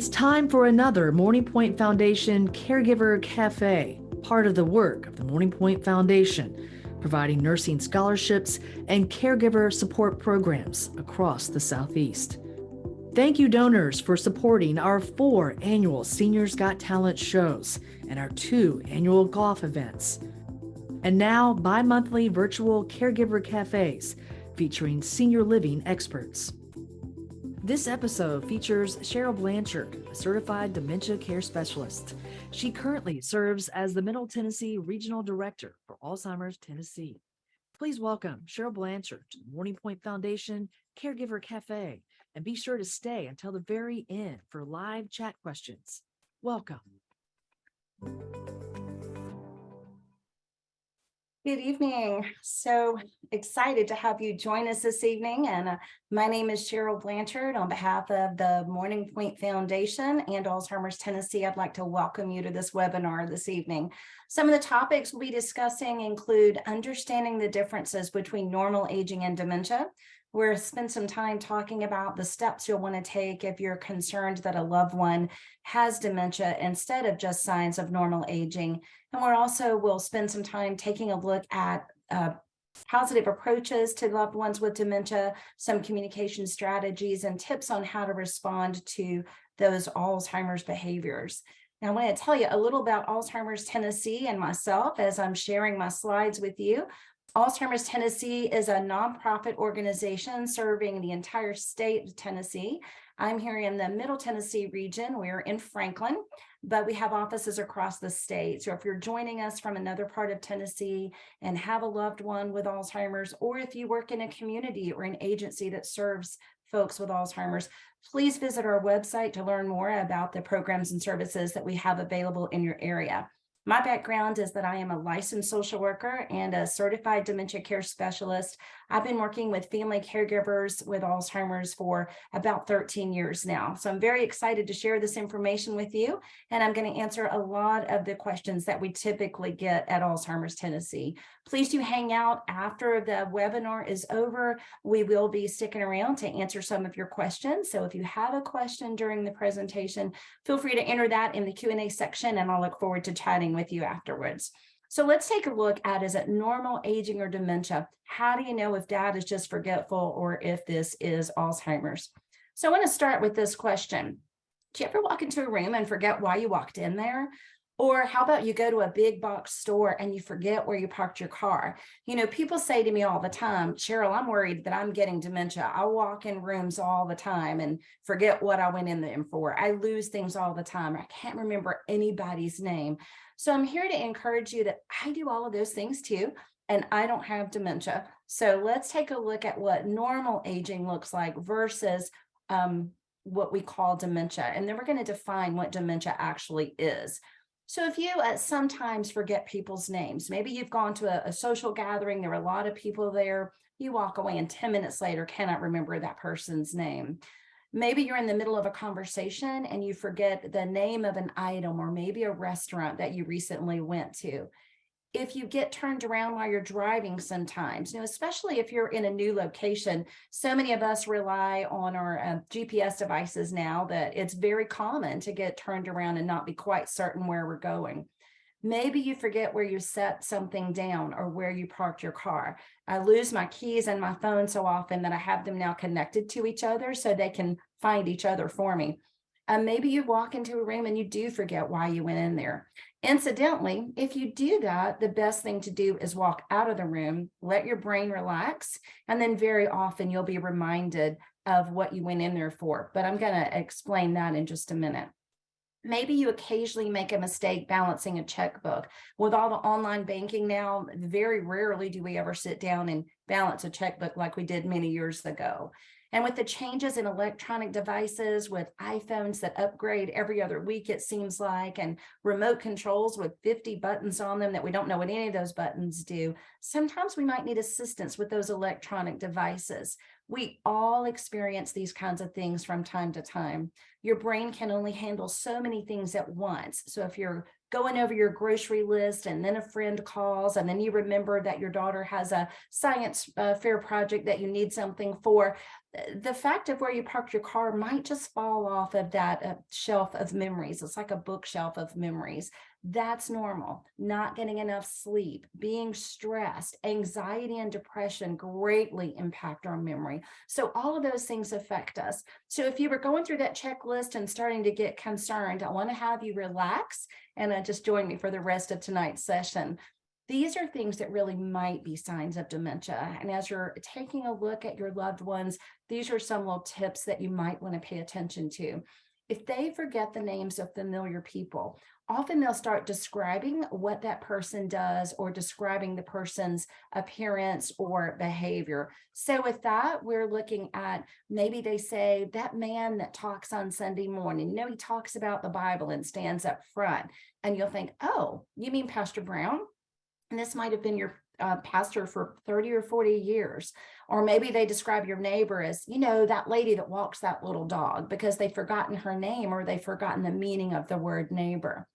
It's time for another Morning Pointe Foundation Caregiver Café, part of the work of the Morning Pointe Foundation, providing nursing scholarships and caregiver support programs across the Southeast. Thank you, donors, for supporting our 4 annual Seniors Got Talent shows and our 2 annual golf events. And now, bi-monthly virtual caregiver cafes featuring senior living experts. This episode features Cheryl Blanchard, a certified dementia care specialist. She currently serves as the Middle Tennessee Regional Director for Alzheimer's Tennessee. Please welcome Cheryl Blanchard to the Morning Pointe Foundation Caregiver Cafe, and be sure to stay until the very end for live chat questions. Welcome. Good evening. So excited to have you join us this evening. And my name is Cheryl Blanchard. On behalf of the Morning Pointe Foundation and Alzheimer's Tennessee, I'd like to welcome you to this webinar this evening. Some of the topics we'll be discussing include understanding the differences between normal aging and dementia. We'll spend some time talking about the steps you'll want to take if you're concerned that a loved one has dementia instead of just signs of normal aging. And we'll spend some time taking a look at positive approaches to loved ones with dementia, some communication strategies, and tips on how to respond to those Alzheimer's behaviors. Now, I want to tell you a little about Alzheimer's Tennessee and myself as I'm sharing my slides with you. Alzheimer's Tennessee is a nonprofit organization serving the entire state of Tennessee. I'm here in the Middle Tennessee region. We're in Franklin, but we have offices across the state. So if you're joining us from another part of Tennessee and have a loved one with Alzheimer's, or if you work in a community or an agency that serves folks with Alzheimer's, please visit our website to learn more about the programs and services that we have available in your area. My background is that I am a licensed social worker and a certified dementia care specialist. I've been working with family caregivers with Alzheimer's for about 13 years now. So I'm very excited to share this information with you, and I'm going to answer a lot of the questions that we typically get at Alzheimer's Tennessee. Please do hang out after the webinar is over. We will be sticking around to answer some of your questions. So if you have a question during the presentation, feel free to enter that in the Q&A section, and I'll look forward to chatting with you afterwards. So let's take a look at, is it normal aging or dementia? How do you know if dad is just forgetful or if this is Alzheimer's? So I want to start with this question. Do you ever walk into a room and forget why you walked in there? Or how about you go to a big box store and you forget where you parked your car? You know, people say to me all the time, Cheryl, I'm worried that I'm getting dementia. I walk in rooms all the time and forget what I went in them for. I lose things all the time. I can't remember anybody's name. So I'm here to encourage you that I do all of those things too, and I don't have dementia. So let's take a look at what normal aging looks like versus what we call dementia. And then we're going to define what dementia actually is. So if you sometimes forget people's names, maybe you've gone to a social gathering, there were a lot of people there, you walk away and 10 minutes later cannot remember that person's name. Maybe you're in the middle of a conversation and you forget the name of an item or maybe a restaurant that you recently went to. If you get turned around while you're driving sometimes, especially if you're in a new location, so many of us rely on our GPS devices now that it's very common to get turned around and not be quite certain where we're going. Maybe you forget where you set something down or where you parked your car. I lose my keys and my phone so often that I have them now connected to each other so they can find each other for me. Maybe you walk into a room and you do forget why you went in there. Incidentally, if you do that, the best thing to do is walk out of the room, let your brain relax, and then very often you'll be reminded of what you went in there for. But I'm going to explain that in just a minute. Maybe you occasionally make a mistake balancing a checkbook. With all the online banking now, very rarely do we ever sit down and balance a checkbook like we did many years ago. And with the changes in electronic devices, with iPhones that upgrade every other week, it seems like, and remote controls with 50 buttons on them that we don't know what any of those buttons do, sometimes we might need assistance with those electronic devices. We all experience these kinds of things from time to time. Your brain can only handle so many things at once. So if you're going over your grocery list and then a friend calls and then you remember that your daughter has a science fair project that you need something for, the fact of where you parked your car might just fall off of that shelf of memories. It's like a bookshelf of memories. That's normal. Not getting enough sleep, being stressed, anxiety and depression greatly impact our memory. So all of those things affect us. So if you were going through that checklist and starting to get concerned, I want to have you relax and just join me for the rest of tonight's session. These are things that really might be signs of dementia. And as you're taking a look at your loved ones, these are some little tips that you might want to pay attention to. If they forget the names of familiar people, often they'll start describing what that person does or describing the person's appearance or behavior. So with that, we're looking at maybe they say that man that talks on Sunday morning, he talks about the Bible and stands up front. And you'll think, oh, you mean Pastor Brown? And this might have been your pastor for 30 or 40 years. Or maybe they describe your neighbor as, that lady that walks that little dog, because they've forgotten her name or they've forgotten the meaning of the word neighbor.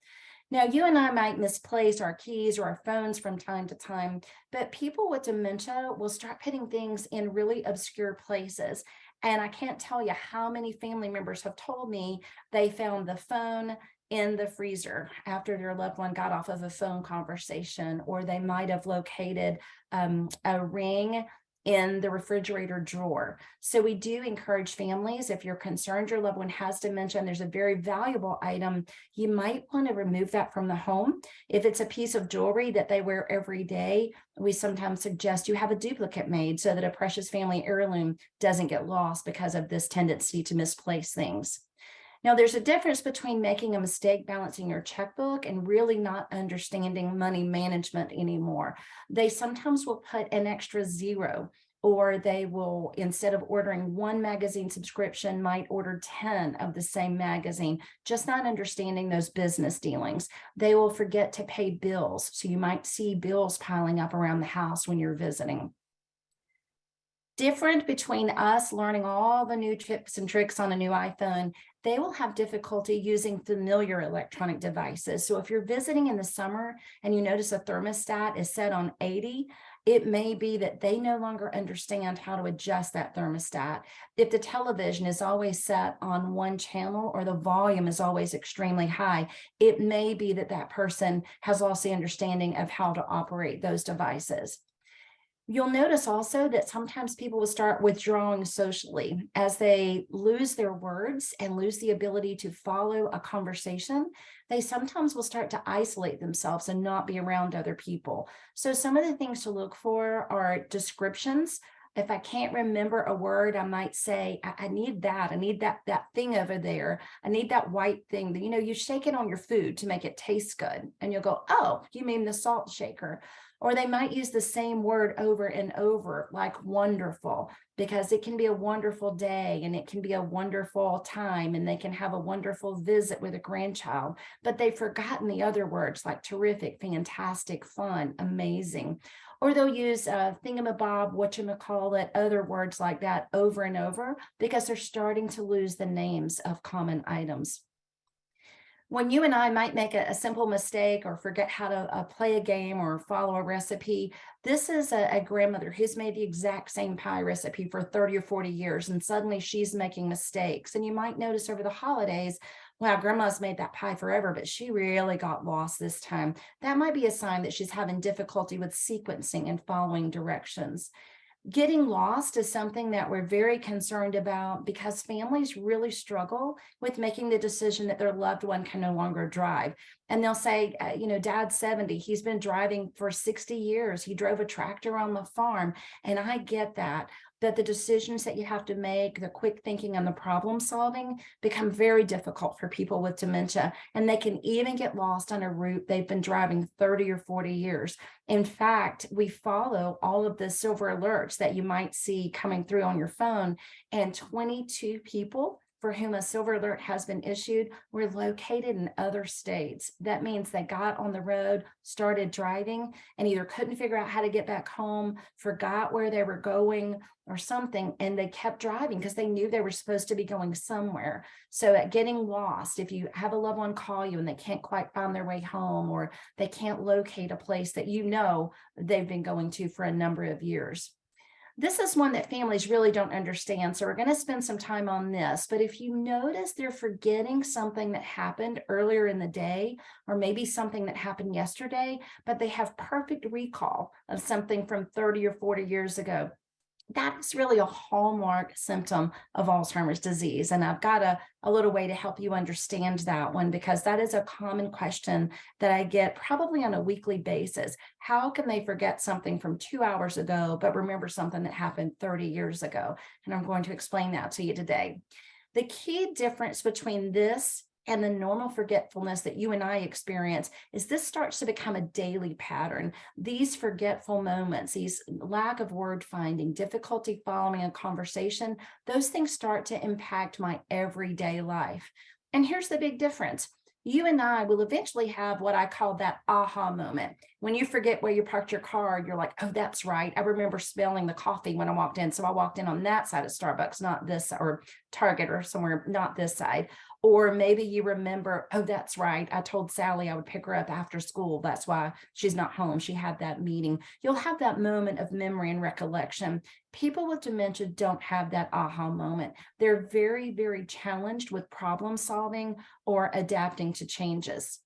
Now, you and I might misplace our keys or our phones from time to time, but people with dementia will start putting things in really obscure places. And I can't tell you how many family members have told me they found the phone in the freezer after their loved one got off of a phone conversation, or they might have located a ring in the refrigerator drawer. So we do encourage families, if you're concerned your loved one has dementia and there's a very valuable item, you might want to remove that from the home. If it's a piece of jewelry that they wear every day, we sometimes suggest you have a duplicate made so that a precious family heirloom doesn't get lost because of this tendency to misplace things. Now, there's a difference between making a mistake balancing your checkbook and really not understanding money management anymore. They sometimes will put an extra zero, or they will, instead of ordering one magazine subscription, might order 10 of the same magazine, just not understanding those business dealings. They will forget to pay bills. So you might see bills piling up around the house when you're visiting. Different between us learning all the new tips and tricks on a new iPhone, they will have difficulty using familiar electronic devices. So if you're visiting in the summer and you notice a thermostat is set on 80, it may be that they no longer understand how to adjust that thermostat. If the television is always set on one channel or the volume is always extremely high, it may be that that person has lost the understanding of how to operate those devices. You'll notice also that sometimes people will start withdrawing socially as they lose their words and lose the ability to follow a conversation. They sometimes will start to isolate themselves and not be around other people. So some of the things to look for are descriptions. If I can't remember a word, I might say, I need that. I need that thing over there. I need that white thing that, you shake it on your food to make it taste good. And you'll go, oh, you mean the salt shaker. Or they might use the same word over and over, like wonderful, because it can be a wonderful day and it can be a wonderful time and they can have a wonderful visit with a grandchild, but they've forgotten the other words like terrific, fantastic, fun, amazing. Or they'll use thingamabob, whatchamacallit, other words like that over and over because they're starting to lose the names of common items. When you and I might make a simple mistake or forget how to play a game or follow a recipe, this is a grandmother who's made the exact same pie recipe for 30 or 40 years, and suddenly she's making mistakes. And you might notice over the holidays, wow, grandma's made that pie forever, but she really got lost this time. That might be a sign that she's having difficulty with sequencing and following directions. Getting lost is something that we're very concerned about because families really struggle with making the decision that their loved one can no longer drive. And they'll say, Dad's 70, he's been driving for 60 years. He drove a tractor on the farm. And I get that the decisions that you have to make, the quick thinking and the problem solving become very difficult for people with dementia. And they can even get lost on a route they've been driving 30 or 40 years. In fact, we follow all of the silver alerts that you might see coming through on your phone, and 22 people for whom a silver alert has been issued were located in other states. That means they got on the road, started driving, and either couldn't figure out how to get back home, forgot where they were going or something, and they kept driving because they knew they were supposed to be going somewhere. So at getting lost, if you have a loved one call you and they can't quite find their way home, or they can't locate a place that you know they've been going to for a number of years. This is one that families really don't understand, so we're going to spend some time on this. But if you notice they're forgetting something that happened earlier in the day, or maybe something that happened yesterday, but they have perfect recall of something from 30 or 40 years ago, that's really a hallmark symptom of Alzheimer's disease. And I've got a little way to help you understand that one, because that is a common question that I get probably on a weekly basis. How can they forget something from 2 hours ago, but remember something that happened 30 years ago? And I'm going to explain that to you today. The key difference between this and the normal forgetfulness that you and I experience is this starts to become a daily pattern. These forgetful moments, these lack of word finding, difficulty following a conversation, those things start to impact my everyday life. And here's the big difference. You and I will eventually have what I call that aha moment. When you forget where you parked your car, you're like, oh, that's right. I remember smelling the coffee when I walked in. So I walked in on that side of Starbucks, not this, or Target or somewhere, not this side. Or maybe you remember, oh, that's right. I told Sally I would pick her up after school. That's why she's not home. She had that meeting. You'll have that moment of memory and recollection. People with dementia don't have that aha moment. They're very, very challenged with problem solving or adapting to changes.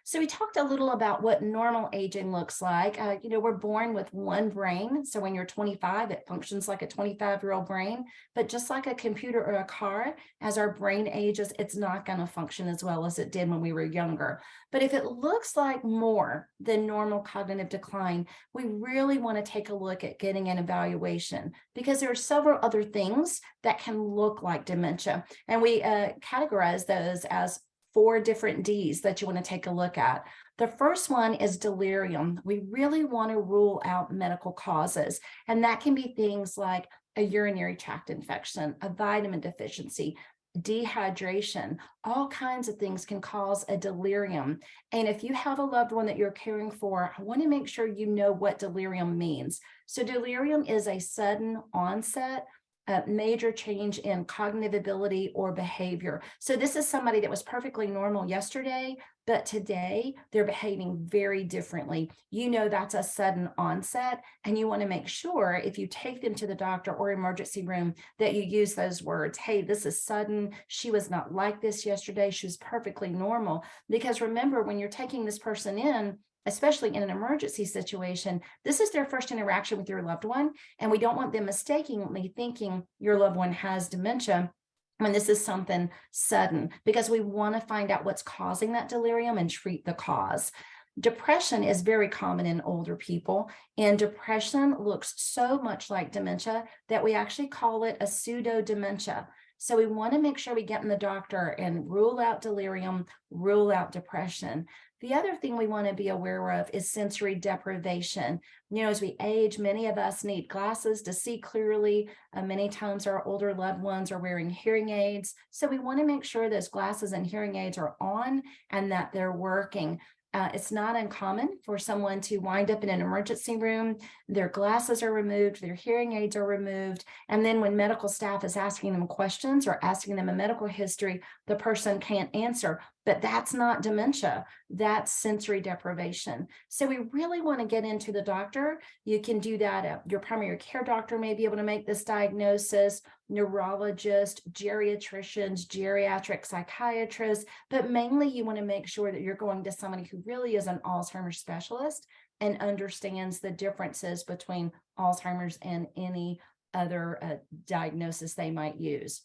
So we talked a little about what normal aging looks like. We're born with one brain. So when you're 25, it functions like a 25-year-old brain. But just like a computer or a car, as our brain ages, it's not going to function as well as it did when we were younger. But if it looks like more than normal cognitive decline, we really want to take a look at getting an evaluation, because there are several other things that can look like dementia. And we categorize those as 4 different Ds that you want to take a look at. The first one is delirium. We really want to rule out medical causes, and that can be things like a urinary tract infection, a vitamin deficiency, dehydration. All kinds of things can cause a delirium. And if you have a loved one that you're caring for, I want to make sure you know what delirium means. So delirium is a sudden onset, a major change in cognitive ability or behavior. So this is somebody that was perfectly normal yesterday, but today they're behaving very differently. You know that's a sudden onset, and you want to make sure if you take them to the doctor or emergency room that you use those words. Hey, this is sudden. She was not like this yesterday. She was perfectly normal. Because remember, when you're taking this person in, especially in an emergency situation, this is their first interaction with your loved one. And we don't want them mistakenly thinking your loved one has dementia when this is something sudden, because we want to find out what's causing that delirium and treat the cause. Depression is very common in older people, and depression looks so much like dementia that we actually call it a pseudo dementia. So we want to make sure we get in the doctor and rule out delirium, rule out depression. The other thing we want to be aware of is sensory deprivation. As we age, many of us need glasses to see clearly. Many times our older loved ones are wearing hearing aids. So we want to make sure those glasses and hearing aids are on and that they're working. It's not uncommon for someone to wind up in an emergency room, their glasses are removed, their hearing aids are removed, and then when medical staff is asking them questions or asking them a medical history, the person can't answer. But that's not dementia, that's sensory deprivation. So we really want to get into the doctor. You can do that. Your primary care doctor may be able to make this diagnosis, neurologist, geriatricians, geriatric psychiatrists, but mainly you want to make sure that you're going to somebody who really is an Alzheimer's specialist and understands the differences between Alzheimer's and any other diagnosis they might use.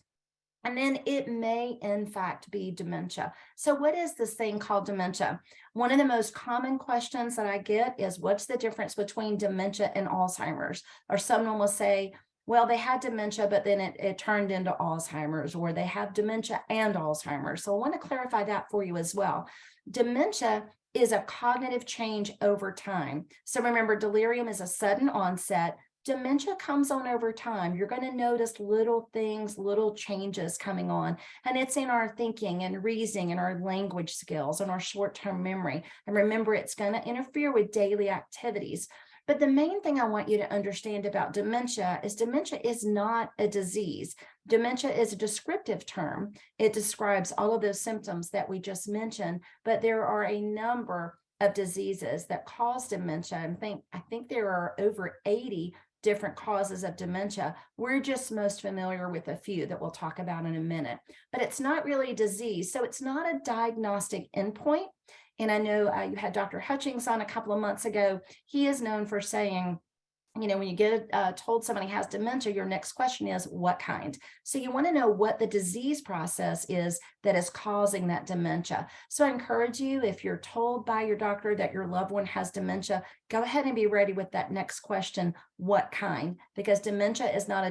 And then it may, in fact, be dementia. So what is this thing called dementia? One of the most common questions that I get is, what's the difference between dementia and Alzheimer's? Or someone will say, well, they had dementia, but then it turned into Alzheimer's, or they have dementia and Alzheimer's. So I want to clarify that for you as well. Dementia is a cognitive change over time. So remember, delirium is a sudden onset. Dementia comes on over time. You're going to notice little things, little changes coming on, and it's in our thinking and reasoning and our language skills and our short-term memory. And remember, it's going to interfere with daily activities. But the main thing I want you to understand about dementia is not a disease. Dementia is a descriptive term. It describes all of those symptoms that we just mentioned, but there are a number of diseases that cause dementia. And I think there are over 80 different causes of dementia. We're just most familiar with a few that we'll talk about in a minute, but it's not really a disease. So it's not a diagnostic endpoint. And I know you had Dr. Hutchings on a couple of months ago. He is known for saying, when you get told somebody has dementia, your next question is what kind? So you want to know what the disease process is that is causing that dementia. So I encourage you, if you're told by your doctor that your loved one has dementia, go ahead and be ready with that next question, what kind? Because dementia is not a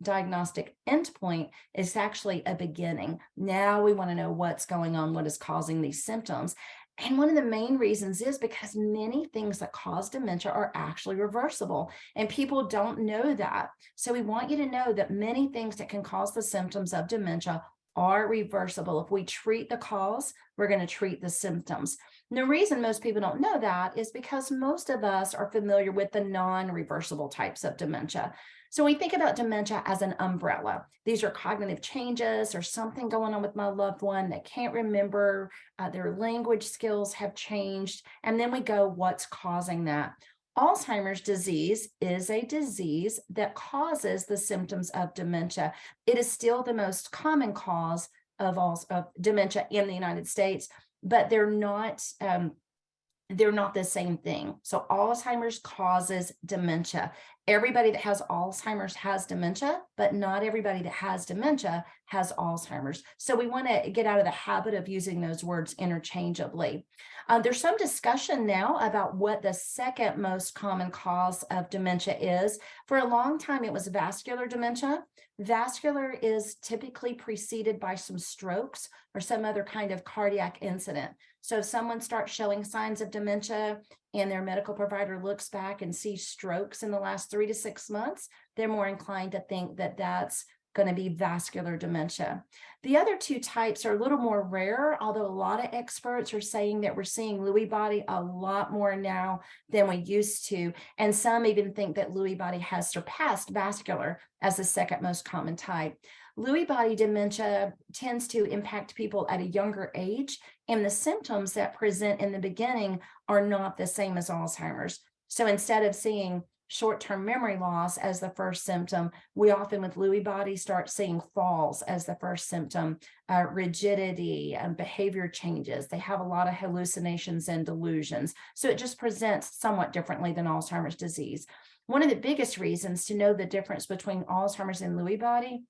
diagnostic endpoint, it's actually a beginning. Now we want to know what's going on, what is causing these symptoms. And one of the main reasons is because many things that cause dementia are actually reversible, and people don't know that. So we want you to know that many things that can cause the symptoms of dementia are reversible. If we treat the cause, we're going to treat the symptoms. And the reason most people don't know that is because most of us are familiar with the non-reversible types of dementia. So we think about dementia as an umbrella. These are cognitive changes or something going on with my loved one. They can't remember, their language skills have changed. And then we go, what's causing that? Alzheimer's disease is a disease that causes the symptoms of dementia. It is still the most common cause of dementia in the United States, but they're not the same thing. So Alzheimer's causes dementia. Everybody that has Alzheimer's has dementia, but not everybody that has dementia has Alzheimer's. So we want to get out of the habit of using those words interchangeably. There's some discussion now about what the second most common cause of dementia is. For a long time, it was vascular dementia. Vascular is typically preceded by some strokes or some other kind of cardiac incident. So if someone starts showing signs of dementia and their medical provider looks back and sees strokes in the last 3 to 6 months, they're more inclined to think that that's going to be vascular dementia. The other two types are a little more rare, although a lot of experts are saying that we're seeing Lewy body a lot more now than we used to. And some even think that Lewy body has surpassed vascular as the second most common type. Lewy body dementia tends to impact people at a younger age, and the symptoms that present in the beginning are not the same as Alzheimer's. So instead of seeing short-term memory loss as the first symptom, we often with Lewy body start seeing falls as the first symptom, rigidity and behavior changes. They have a lot of hallucinations and delusions. So it just presents somewhat differently than Alzheimer's disease. One of the biggest reasons to know the difference between Alzheimer's and Lewy body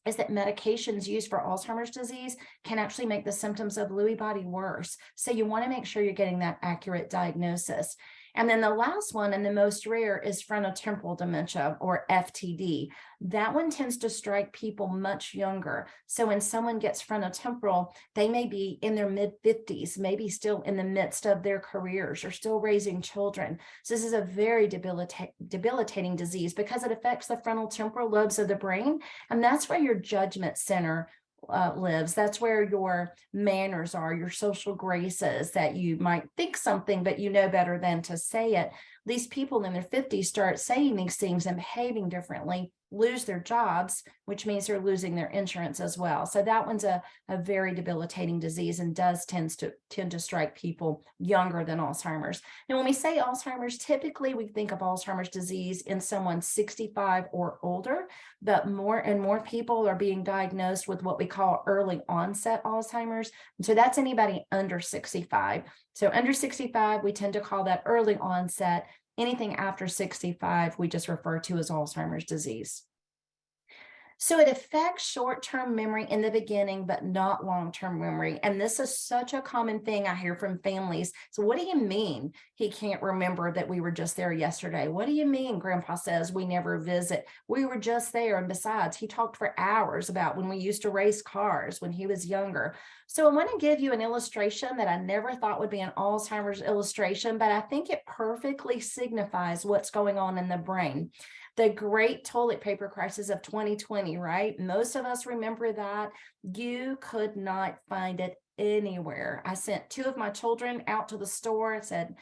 is that medications used for Alzheimer's disease can actually make the symptoms of Lewy body worse. So you want to make sure you're getting that accurate diagnosis. And then the last one and the most rare is frontotemporal dementia, or FTD. That one tends to strike people much younger. So when someone gets frontotemporal, they may be in their mid-50s, maybe still in the midst of their careers or still raising children. So this is a very debilitating disease because it affects the frontal temporal lobes of the brain. And that's where your judgment center lives. That's where your manners are, your social graces, that you might think something, but you know better than to say it. These people in their 50s start saying these things and behaving differently, lose their jobs, which means they're losing their insurance as well. So that one's a very debilitating disease and does tend to strike people younger than Alzheimer's. Now, when we say Alzheimer's, typically we think of Alzheimer's disease in someone 65 or older, but more and more people are being diagnosed with what we call early onset Alzheimer's. And so that's anybody under 65. So under 65, we tend to call that early onset. Anything after 65, we just refer to as Alzheimer's disease. So it affects short-term memory in the beginning, but not long-term memory. And this is such a common thing I hear from families. So what do you mean he can't remember that we were just there yesterday? What do you mean Grandpa says we never visit? We were just there. And besides, he talked for hours about when we used to race cars when he was younger. So I want to give you an illustration that I never thought would be an Alzheimer's illustration, but I think it perfectly signifies what's going on in the brain. The great toilet paper crisis of 2020, right? Most of us remember that. You could not find it anywhere. I sent two of my children out to the store and said,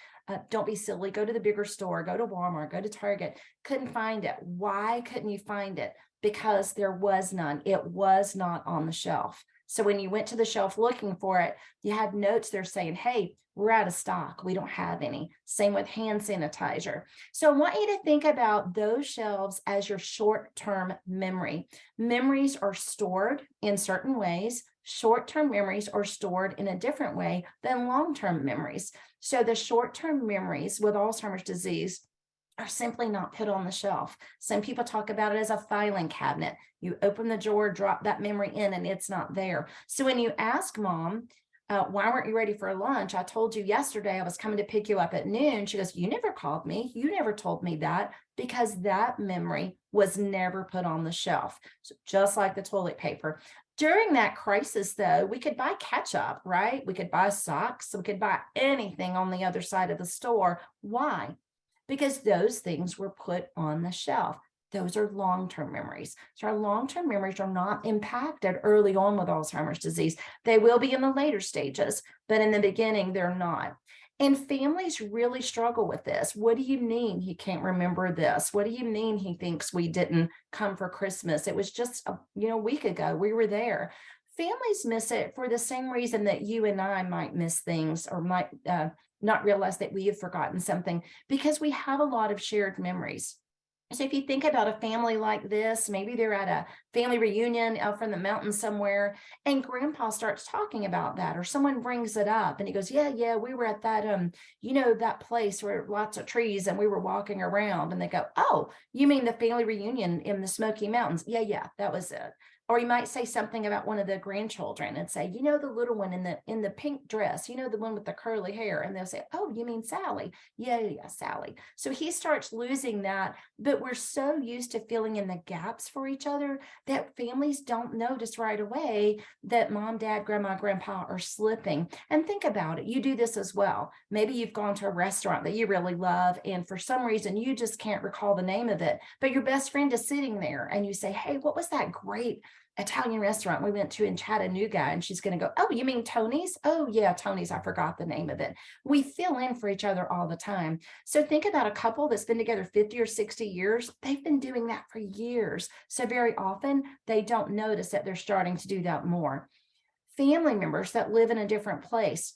don't be silly, go to the bigger store, go to Walmart, go to Target. Couldn't find it. Why couldn't you find it? Because there was none. It was not on the shelf. So when you went to the shelf looking for it, you had notes there saying, hey, we're out of stock. We don't have any. Same with hand sanitizer. So I want you to think about those shelves as your short-term memory. Memories are stored in certain ways. Short-term memories are stored in a different way than long-term memories. So the short-term memories with Alzheimer's disease are simply not put on the shelf. Some people talk about it as a filing cabinet. You open the drawer, drop that memory in, and it's not there. So when you ask mom, why weren't you ready for lunch? I told you yesterday I was coming to pick you up at noon. She goes, you never called me. You never told me that, because that memory was never put on the shelf. So just like the toilet paper. During that crisis, though, we could buy ketchup, right? We could buy socks. We could buy anything on the other side of the store. Why? Because those things were put on the shelf. Those are long-term memories. So our long-term memories are not impacted early on with Alzheimer's disease. They will be in the later stages, but in the beginning, they're not. And families really struggle with this. What do you mean he can't remember this? What do you mean he thinks we didn't come for Christmas? It was just a week ago. We were there. Families miss it for the same reason that you and I might miss things or might not realize that we have forgotten something, because we have a lot of shared memories. So if you think about a family like this, maybe they're at a family reunion out from the mountains somewhere, and grandpa starts talking about that, or someone brings it up and he goes, yeah, we were at that, that place where lots of trees and we were walking around, and they go, oh, you mean the family reunion in the Smoky Mountains? Yeah, that was it. Or you might say something about one of the grandchildren and say, the little one in the pink dress, the one with the curly hair. And they'll say, oh, you mean Sally? Yeah, Sally. So he starts losing that. But we're so used to filling in the gaps for each other that families don't notice right away that mom, dad, grandma, grandpa are slipping. And think about it. You do this as well. Maybe you've gone to a restaurant that you really love, and for some reason you just can't recall the name of it, but your best friend is sitting there and you say, hey, what was that great Italian restaurant we went to in Chattanooga? And she's going to go, oh, you mean Tony's? Oh yeah, Tony's. I forgot the name of it. We fill in for each other all the time. So think about a couple that's been together 50 or 60 years. They've been doing that for years. So very often they don't notice that they're starting to do that more. Family members that live in a different place,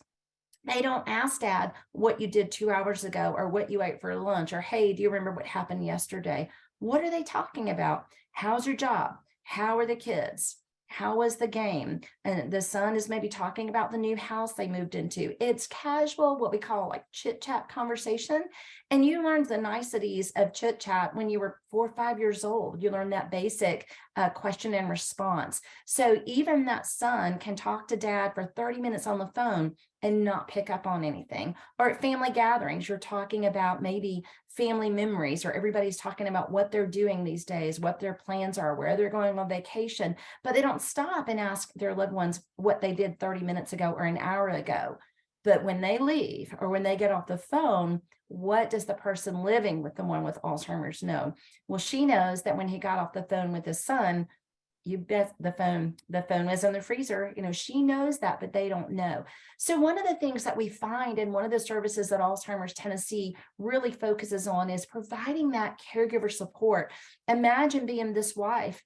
they don't ask dad what you did 2 hours ago or what you ate for lunch, or, hey, do you remember what happened yesterday? What are they talking about? How's your job? How are the kids? How was the game? And the son is maybe talking about the new house they moved into. It's casual, what we call like chit chat conversation. And you learned the niceties of chit chat when you were 4 or 5 years old. You learned that basic question and response. So even that son can talk to dad for 30 minutes on the phone and not pick up on anything. Or at family gatherings, you're talking about maybe family memories, or everybody's talking about what they're doing these days, what their plans are, where they're going on vacation, but they don't stop and ask their loved ones what they did 30 minutes ago or an hour ago. But when they leave or when they get off the phone, what does the person living with the one with Alzheimer's know? Well, she knows that when he got off the phone with his son, you bet the phone was in the freezer. She knows that, but they don't know. So one of the things that we find, and one of the services that Alzheimer's Tennessee really focuses on, is providing that caregiver support. Imagine being this wife,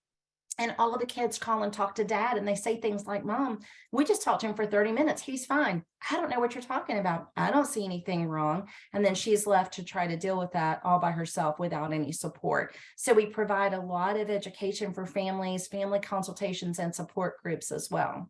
and all of the kids call and talk to dad, and they say things like, Mom, we just talked to him for 30 minutes. He's fine. I don't know what you're talking about. I don't see anything wrong. And then she's left to try to deal with that all by herself without any support. So we provide a lot of education for families, family consultations, and support groups as well.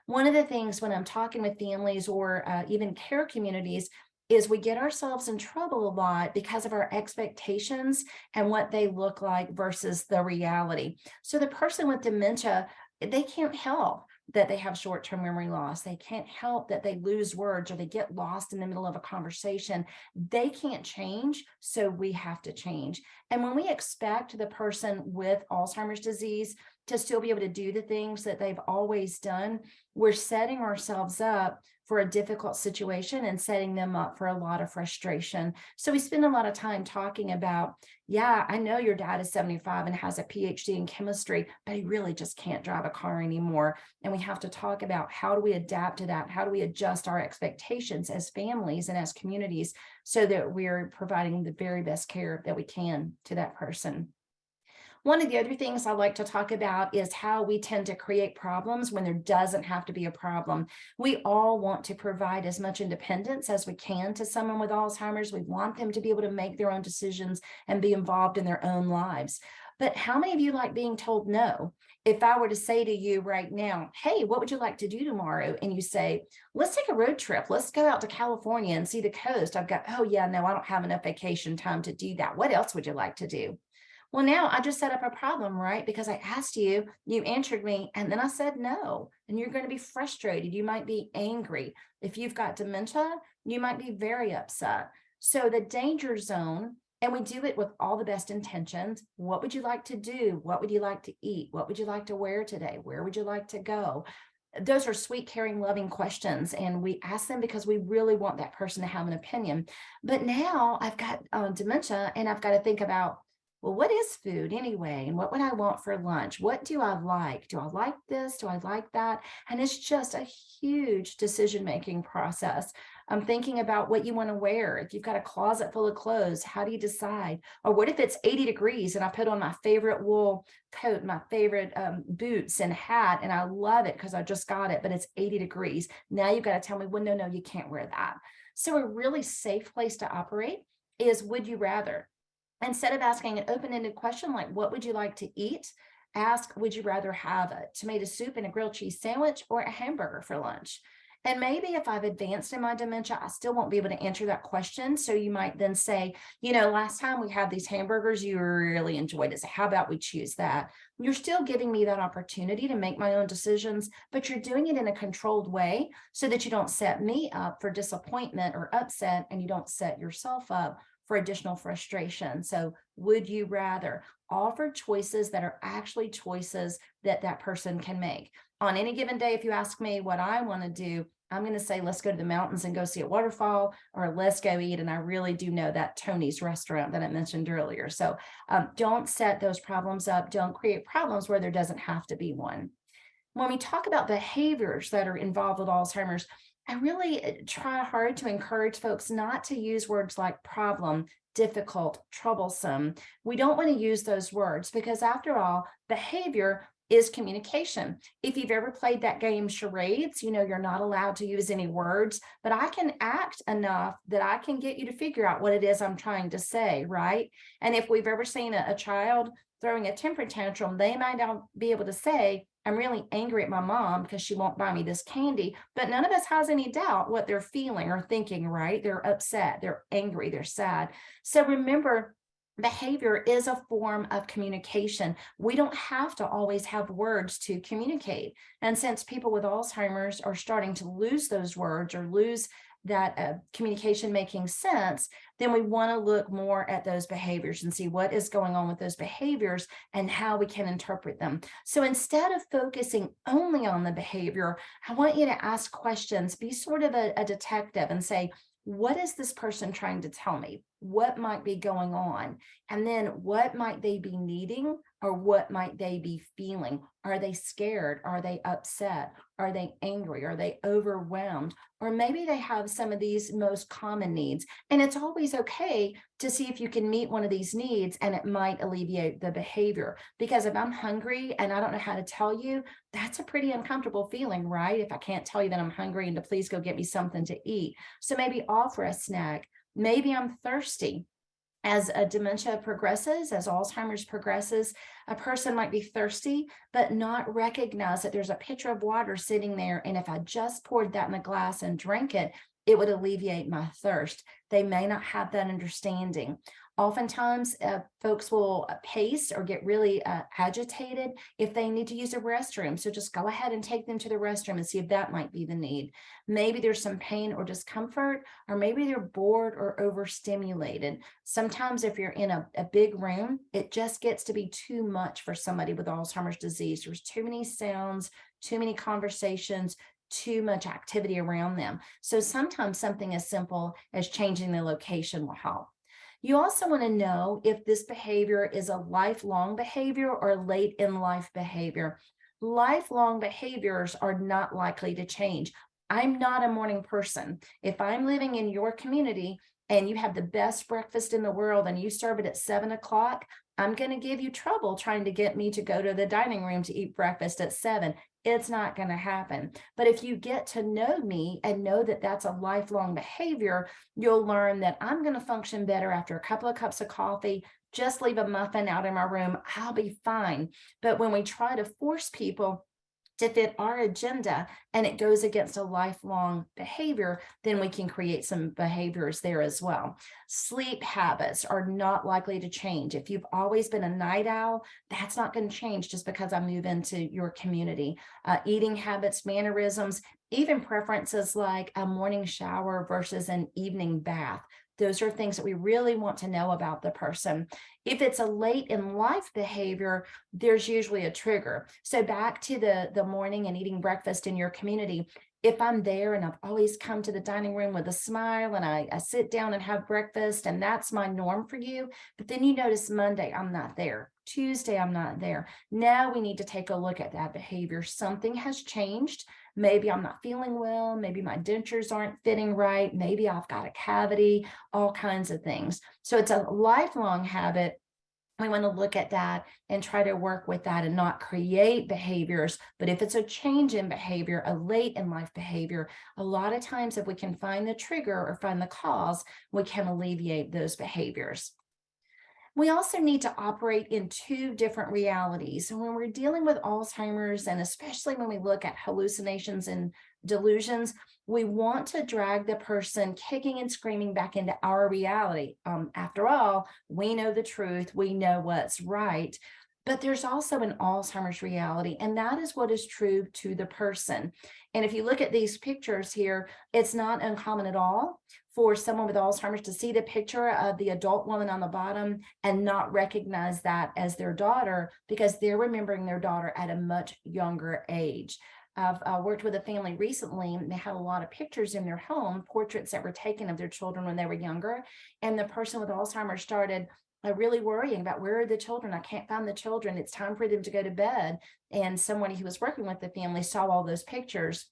One of the things when I'm talking with families or even care communities, is we get ourselves in trouble a lot because of our expectations and what they look like versus the reality. So the person with dementia, they can't help that they have short-term memory loss. They can't help that they lose words or they get lost in the middle of a conversation. They can't change, so we have to change. And when we expect the person with Alzheimer's disease to still be able to do the things that they've always done, we're setting ourselves up for a difficult situation and setting them up for a lot of frustration. So we spend a lot of time talking about, yeah, I know your dad is 75 and has a PhD in chemistry, but he really just can't drive a car anymore. And we have to talk about how do we adapt to that? How do we adjust our expectations as families and as communities so that we're providing the very best care that we can to that person? One of the other things I like to talk about is how we tend to create problems when there doesn't have to be a problem. We all want to provide as much independence as we can to someone with Alzheimer's. We want them to be able to make their own decisions and be involved in their own lives. But how many of you like being told no? If I were to say to you right now, hey, what would you like to do tomorrow? And you say, let's take a road trip. Let's go out to California and see the coast. I've got, oh yeah, no, I don't have enough vacation time to do that. What else would you like to do? Well, now I just set up a problem, right? Because I asked you, you answered me, and then I said no. And you're going to be frustrated. You might be angry. If you've got dementia, you might be very upset. So the danger zone, and we do it with all the best intentions. What would you like to do? What would you like to eat? What would you like to wear today? Where would you like to go? Those are sweet, caring, loving questions. And we ask them because we really want that person to have an opinion. But now I've got dementia and I've got to think about, well, what is food anyway? And what would I want for lunch? What do I like? Do I like this? Do I like that? And it's just a huge decision-making process. I'm thinking about what you want to wear. If you've got a closet full of clothes, how do you decide? Or what if it's 80 degrees and I put on my favorite wool coat, my favorite boots and hat, and I love it because I just got it, but it's 80 degrees. Now you've got to tell me, well, no, you can't wear that. So a really safe place to operate is would you rather? Instead of asking an open-ended question like, what would you like to eat? Ask, would you rather have a tomato soup and a grilled cheese sandwich or a hamburger for lunch? And maybe if I've advanced in my dementia, I still won't be able to answer that question. So you might then say, last time we had these hamburgers, you really enjoyed it. So how about we choose that? You're still giving me that opportunity to make my own decisions, but you're doing it in a controlled way so that you don't set me up for disappointment or upset, and you don't set yourself up for additional frustration. So would you rather offer choices that are actually choices that that person can make? On any given day, if you ask me what I want to do, I'm going to say, let's go to the mountains and go see a waterfall, or let's go eat. And I really do know that Tony's restaurant that I mentioned earlier. So don't set those problems up. Don't create problems where there doesn't have to be one. When we talk about behaviors that are involved with Alzheimer's, I really try hard to encourage folks not to use words like problem, difficult, troublesome. We don't want to use those words because, after all, behavior is communication. If you've ever played that game charades, you're not allowed to use any words, but I can act enough that I can get you to figure out what it is I'm trying to say, right? And if we've ever seen a child throwing a temper tantrum, they might not be able to say, I'm really angry at my mom because she won't buy me this candy, but none of us has any doubt what they're feeling or thinking, right? They're upset, they're angry, they're sad. So remember, behavior is a form of communication. We don't have to always have words to communicate. And since people with Alzheimer's are starting to lose those words or lose that communication making sense, then we want to look more at those behaviors and see what is going on with those behaviors and how we can interpret them. So instead of focusing only on the behavior, I want you to ask questions, be sort of a detective and say, what is this person trying to tell me? What might be going on? And then what might they be needing, or what might they be feeling? Are they scared? Are they upset? Are they angry? Are they overwhelmed? Or maybe they have some of these most common needs. And it's always okay to see if you can meet one of these needs, and it might alleviate the behavior. Because if I'm hungry and I don't know how to tell you, that's a pretty uncomfortable feeling, right? If I can't tell you that I'm hungry and to please go get me something to eat. So maybe offer a snack. Maybe I'm thirsty. As dementia progresses, as Alzheimer's progresses, a person might be thirsty, but not recognize that there's a pitcher of water sitting there. And if I just poured that in a glass and drank it, it would alleviate my thirst. They may not have that understanding. Oftentimes, folks will pace or get really agitated if they need to use a restroom. So just go ahead and take them to the restroom and see if that might be the need. Maybe there's some pain or discomfort, or maybe they're bored or overstimulated. Sometimes if you're in a big room, it just gets to be too much for somebody with Alzheimer's disease. There's too many sounds, too many conversations, too much activity around them. So sometimes something as simple as changing the location will help. You also want to know if this behavior is a lifelong behavior or late in life behavior. Lifelong behaviors are not likely to change. I'm not a morning person. If I'm living in your community and you have the best breakfast in the world and you serve it at 7 o'clock, I'm going to give you trouble trying to get me to go to the dining room to eat breakfast at 7. It's not going to happen. But if you get to know me and know that that's a lifelong behavior, you'll learn that I'm going to function better after a couple of cups of coffee. Just leave a muffin out in my room. I'll be fine. But when we try to force people to fit our agenda and it goes against a lifelong behavior, then we can create some behaviors there as well. Sleep habits are not likely to change. If you've always been a night owl, that's not going to change just because I move into your community. Eating habits, mannerisms, even preferences like a morning shower versus an evening bath. Those are things that we really want to know about the person. If it's a late in life behavior, there's usually a trigger. So back to the morning and eating breakfast in your community, if I'm there and I've always come to the dining room with a smile and I sit down and have breakfast and that's my norm for you, but then you notice Monday, I'm not there. Tuesday, I'm not there. Now we need to take a look at that behavior. Something has changed. Maybe I'm not feeling well. Maybe my dentures aren't fitting right. Maybe I've got a cavity, all kinds of things. So it's a lifelong habit. We want to look at that and try to work with that and not create behaviors. But if it's a change in behavior, a late in life behavior, a lot of times if we can find the trigger or find the cause, we can alleviate those behaviors. We also need to operate in two different realities. And when we're dealing with Alzheimer's, and especially when we look at hallucinations and delusions, we want to drag the person kicking and screaming back into our reality. After all, we know the truth, we know what's right. But there's also an Alzheimer's reality, and that is what is true to the person. And if you look at these pictures here, it's not uncommon at all for someone with Alzheimer's to see the picture of the adult woman on the bottom and not recognize that as their daughter because they're remembering their daughter at a much younger age. I've worked with a family recently, and they had a lot of pictures in their home, portraits that were taken of their children when they were younger. And the person with Alzheimer's started really worrying about where are the children? I can't find the children. It's time for them to go to bed. And someone who was working with the family saw all those pictures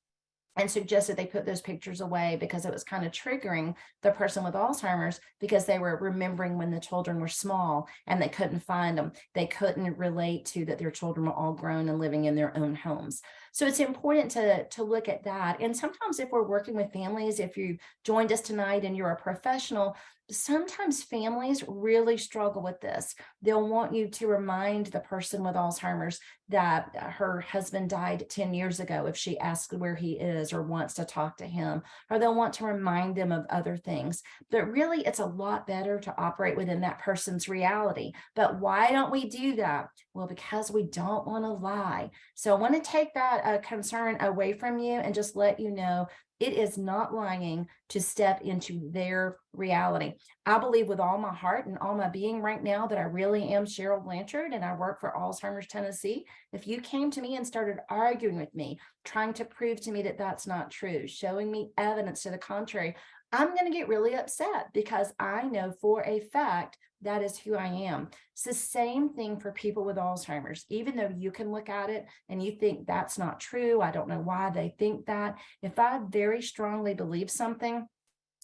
and suggested they put those pictures away because it was kind of triggering the person with Alzheimer's because they were remembering when the children were small and they couldn't find them. They couldn't relate to that their children were all grown and living in their own homes. So it's important to look at that. And sometimes if we're working with families, if you joined us tonight and you're a professional, sometimes families really struggle with this. They'll want you to remind the person with Alzheimer's that her husband died 10 years ago if she asks where he is or wants to talk to him, or they'll want to remind them of other things. But really, it's a lot better to operate within that person's reality. But why don't we do that? Well, because we don't want to lie. So I want to take that concern away from you and just let you know it is not lying to step into their reality. I believe with all my heart and all my being right now that I really am Cheryl Blanchard and I work for Alzheimer's Tennessee. If you came to me and started arguing with me, trying to prove to me that that's not true, showing me evidence to the contrary, I'm going to get really upset because I know for a fact that is who I am. It's the same thing for people with Alzheimer's. Even though you can look at it and you think that's not true, I don't know why they think that. If I very strongly believe something,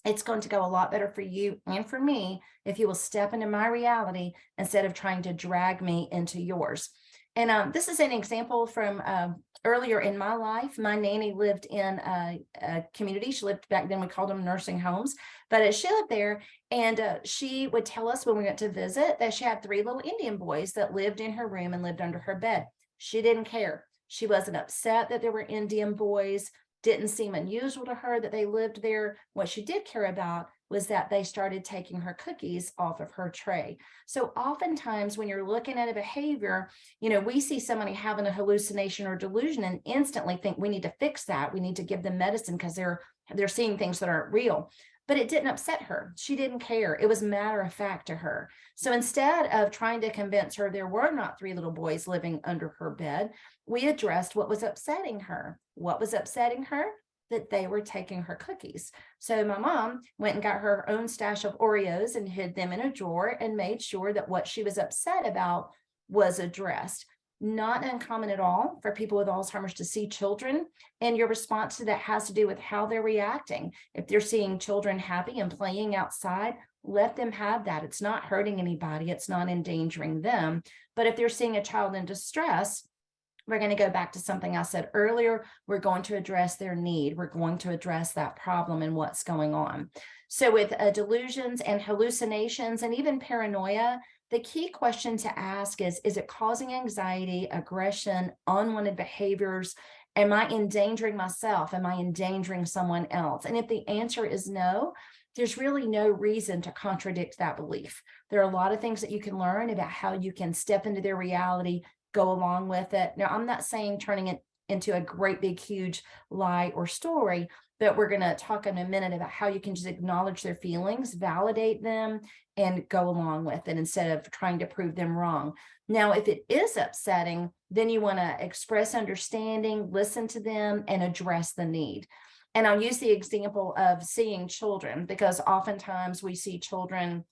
it's going to go a lot better for you and for me if you will step into my reality instead of trying to drag me into yours. And this is an example from earlier in my life. My nanny lived in a community. She lived back then, we called them nursing homes, but she lived there. And she would tell us when we went to visit that she had 3 little Indian boys that lived in her room and lived under her bed. She didn't care. She wasn't upset that there were Indian boys. Didn't seem unusual to her that they lived there. What she did care about was that they started taking her cookies off of her tray. So oftentimes when you're looking at a behavior, we see somebody having a hallucination or delusion and instantly think we need to fix that. We need to give them medicine because they're seeing things that aren't real. But it didn't upset her. She didn't care. It was matter of fact to her. So instead of trying to convince her there were not 3 little boys living under her bed, we addressed what was upsetting her. What was upsetting her? That they were taking her cookies. So my mom went and got her own stash of Oreos and hid them in a drawer and made sure that what she was upset about was addressed. Not uncommon at all for people with Alzheimer's to see children, and your response to that has to do with how they're reacting. If they're seeing children happy and playing outside, let them have that. It's not hurting anybody. It's not endangering them. But if they're seeing a child in distress, we're going to go back to something I said earlier. We're going to address their need. We're going to address that problem and what's going on. So with delusions and hallucinations and even paranoia, the key question to ask is it causing anxiety, aggression, unwanted behaviors? Am I endangering myself? Am I endangering someone else? And if the answer is no, there's really no reason to contradict that belief. There are a lot of things that you can learn about how you can step into their reality, go along with it. Now, I'm not saying turning it into a great big huge lie or story, but we're going to talk in a minute about how you can just acknowledge their feelings, validate them, and go along with it instead of trying to prove them wrong. Now, if it is upsetting, then you want to express understanding, listen to them, and address the need. And I'll use the example of seeing children because oftentimes we see children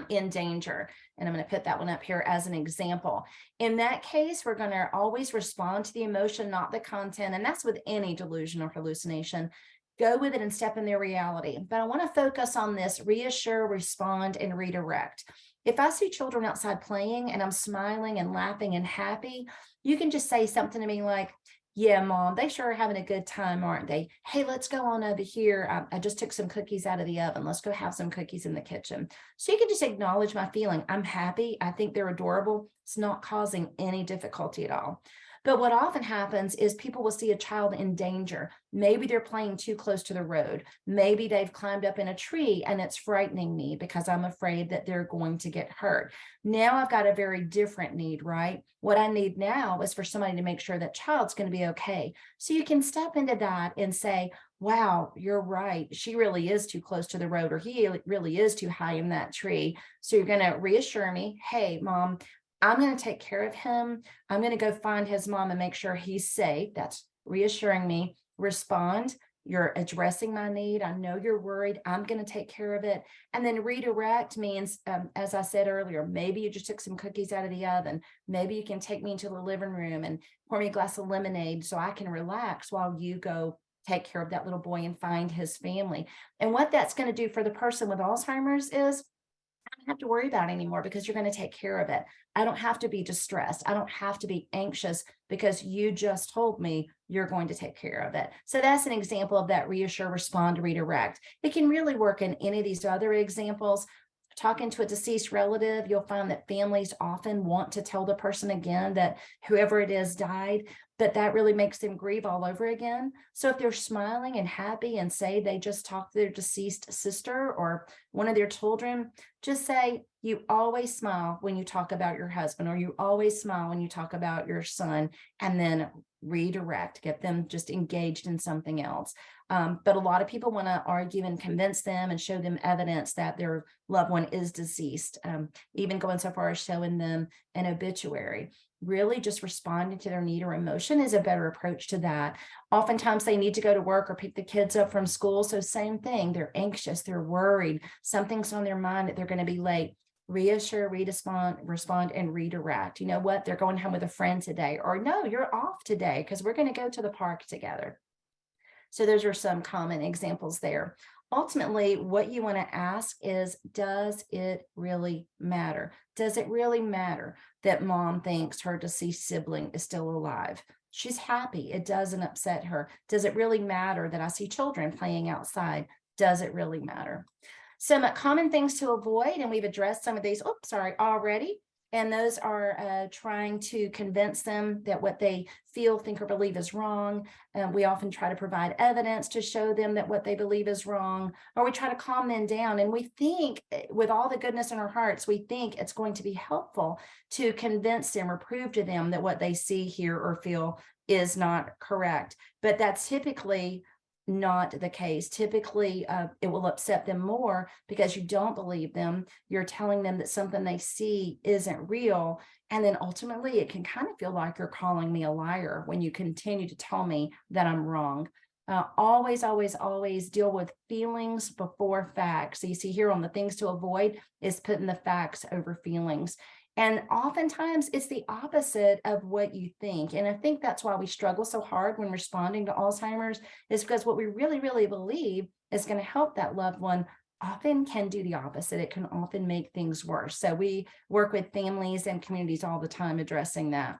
in danger. And I'm going to put that one up here as an example. In that case, we're going to always respond to the emotion, not the content. And that's with any delusion or hallucination. Go with it and step in their reality. But I want to focus on this: reassure, respond, and redirect. If I see children outside playing and I'm smiling and laughing and happy, you can just say something to me like, "Yeah, Mom, they sure are having a good time, aren't they? Hey, let's go on over here. I just took some cookies out of the oven. Let's go have some cookies in the kitchen." So you can just acknowledge my feeling. I'm happy. I think they're adorable. It's not causing any difficulty at all. But what often happens is people will see a child in danger. Maybe they're playing too close to the road. Maybe they've climbed up in a tree and it's frightening me because I'm afraid that they're going to get hurt. Now I've got a very different need, right? What I need now is for somebody to make sure that child's going to be okay. So you can step into that and say, "Wow, you're right. She really is too close to the road, or he really is too high in that tree." So you're going to reassure me, "Hey, Mom, I'm going to take care of him. I'm going to go find his mom and make sure he's safe." That's reassuring me. Respond. You're addressing my need. I know you're worried. I'm going to take care of it. And then redirect means, as I said earlier, maybe you just took some cookies out of the oven. Maybe you can take me into the living room and pour me a glass of lemonade so I can relax while you go take care of that little boy and find his family. And what that's going to do for the person with Alzheimer's is, I don't have to worry about it anymore because you're going to take care of it. I don't have to be distressed. I don't have to be anxious because you just told me you're going to take care of it. So that's an example of that reassure, respond, redirect. It can really work in any of these other examples. Talking to a deceased relative, you'll find that families often want to tell the person again that whoever it is died, but that really makes them grieve all over again. So if they're smiling and happy and say they just talked to their deceased sister or one of their children, just say, "You always smile when you talk about your husband," or "You always smile when you talk about your son," and then redirect, get them just engaged in something else. But a lot of people want to argue and convince them and show them evidence that their loved one is deceased, even going so far as showing them an obituary. Really just responding to their need or emotion is a better approach to that. Oftentimes they need to go to work or pick the kids up from school. So same thing, they're anxious, they're worried, something's on their mind that they're going to be late. Reassure, respond, and redirect. You know what? They're going home with a friend today, or no, you're off today because we're going to go to the park together. So those are some common examples there. Ultimately, what you want to ask is, does it really matter? Does it really matter that Mom thinks her deceased sibling is still alive? She's happy. It doesn't upset her. Does it really matter that I see children playing outside? Does it really matter? Some common things to avoid, and we've addressed some of these, already. And those are trying to convince them that what they feel, think, or believe is wrong. We often try to provide evidence to show them that what they believe is wrong, or we try to calm them down. And we think, with all the goodness in our hearts, we think it's going to be helpful to convince them or prove to them that what they see, hear, or feel is not correct. But that's typically not the case. Typically, it will upset them more because you don't believe them. You're telling them that something they see isn't real. And then ultimately, it can kind of feel like you're calling me a liar when you continue to tell me that I'm wrong. Always, always, always deal with feelings before facts. So you see here on the things to avoid is putting the facts over feelings. And oftentimes it's the opposite of what you think. And I think that's why we struggle so hard when responding to Alzheimer's, is because what we really, really believe is going to help that loved one often can do the opposite. It can often make things worse. So we work with families and communities all the time addressing that.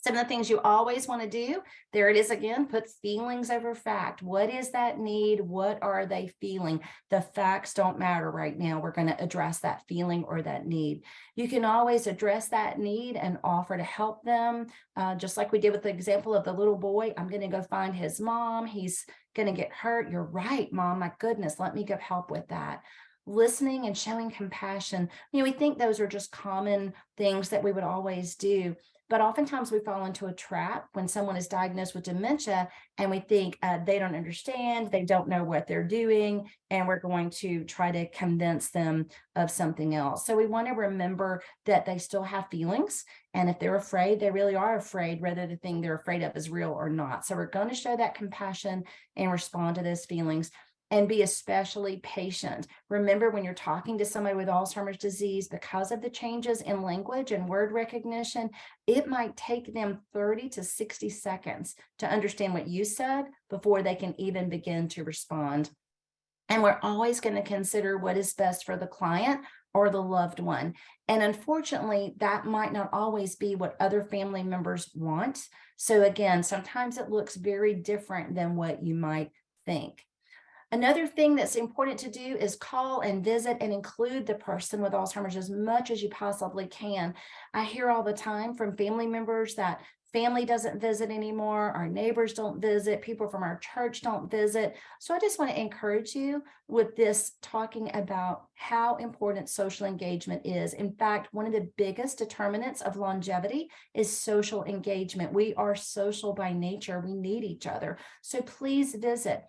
Some of the things you always want to do, there it is again, put feelings over fact. What is that need? What are they feeling? The facts don't matter right now. We're going to address that feeling or that need. You can always address that need and offer to help them. Just like we did with the example of the little boy, I'm going to go find his mom. He's going to get hurt. You're right, Mom. My goodness, let me give help with that. Listening and showing compassion. We think those are just common things that we would always do. But oftentimes we fall into a trap when someone is diagnosed with dementia and we think they don't understand, they don't know what they're doing, and we're going to try to convince them of something else. So we want to remember that they still have feelings. And if they're afraid, they really are afraid, whether the thing they're afraid of is real or not. So we're going to show that compassion and respond to those feelings. And be especially patient. Remember, when you're talking to somebody with Alzheimer's disease, because of the changes in language and word recognition, it might take them 30 to 60 seconds to understand what you said before they can even begin to respond. And we're always going to consider what is best for the client or the loved one. And unfortunately, that might not always be what other family members want. So again, sometimes it looks very different than what you might think. Another thing that's important to do is call and visit and include the person with Alzheimer's as much as you possibly can. I hear all the time from family members that family doesn't visit anymore, our neighbors don't visit, people from our church don't visit. So I just want to encourage you with this, talking about how important social engagement is. In fact, one of the biggest determinants of longevity is social engagement. We are social by nature. We need each other. So please visit.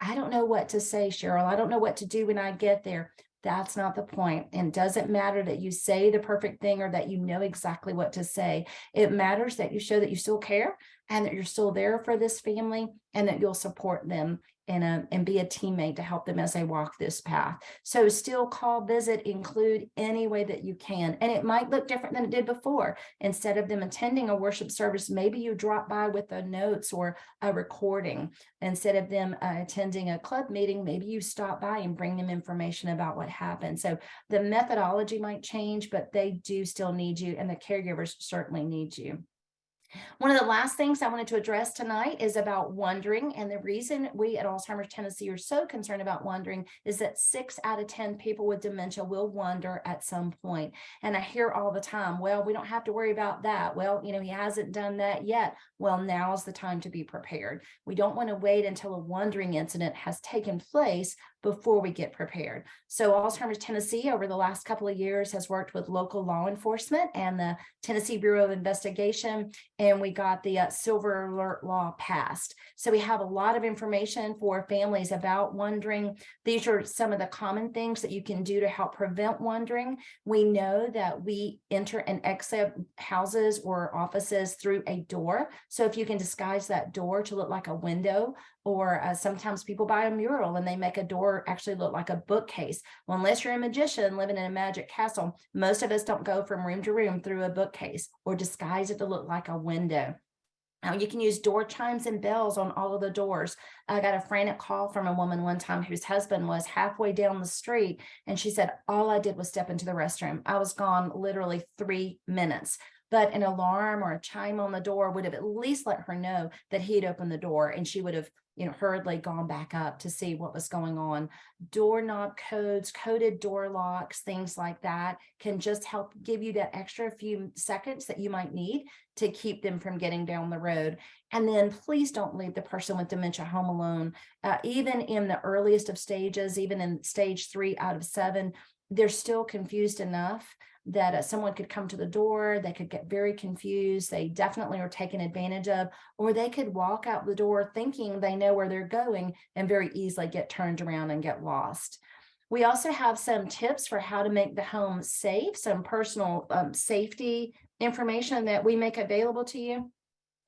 I don't know what to say, Cheryl. I don't know what to do when I get there. That's not the point. And it doesn't matter that you say the perfect thing or that you know exactly what to say. It matters that you show that you still care and that you're still there for this family and that you'll support them and be a teammate to help them as they walk this path. So still call, visit, include any way that you can. And it might look different than it did before. Instead of them attending a worship service, maybe you drop by with the notes or a recording. Instead of them attending a club meeting, maybe you stop by and bring them information about what happened. So the methodology might change, but they do still need you, and the caregivers certainly need you. One of the last things I wanted to address tonight is about wandering. And the reason we at Alzheimer's Tennessee are so concerned about wandering is that 6 out of 10 people with dementia will wander at some point. And I hear all the time, well, we don't have to worry about that. Well, he hasn't done that yet. Well, now's the time to be prepared. We don't want to wait until a wandering incident has taken place before we get prepared. So Alzheimer's Tennessee over the last couple of years has worked with local law enforcement and the Tennessee Bureau of Investigation, and we got the Silver Alert Law passed. So we have a lot of information for families about wandering. These are some of the common things that you can do to help prevent wandering. We know that we enter and exit houses or offices through a door. So if you can disguise that door to look like a window, or sometimes people buy a mural and they make a door actually look like a bookcase. Well, unless you're a magician living in a magic castle, most of us don't go from room to room through a bookcase or disguise it to look like a window. Now, you can use door chimes and bells on all of the doors. I got a frantic call from a woman one time whose husband was halfway down the street, and she said, all I did was step into the restroom. I was gone literally 3 minutes. but an alarm or a chime on the door would have at least let her know that he had opened the door, and she would have, hurriedly gone back up to see what was going on. Doorknob codes, coded door locks, things like that can just help give you that extra few seconds that you might need to keep them from getting down the road. And then please don't leave the person with dementia home alone. Even in the earliest of stages, even in stage 3 out of 7, they're still confused enough that someone could come to the door, they could get very confused, they definitely are taken advantage of, or they could walk out the door thinking they know where they're going and very easily get turned around and get lost. We also have some tips for how to make the home safe, some personal safety information that we make available to you.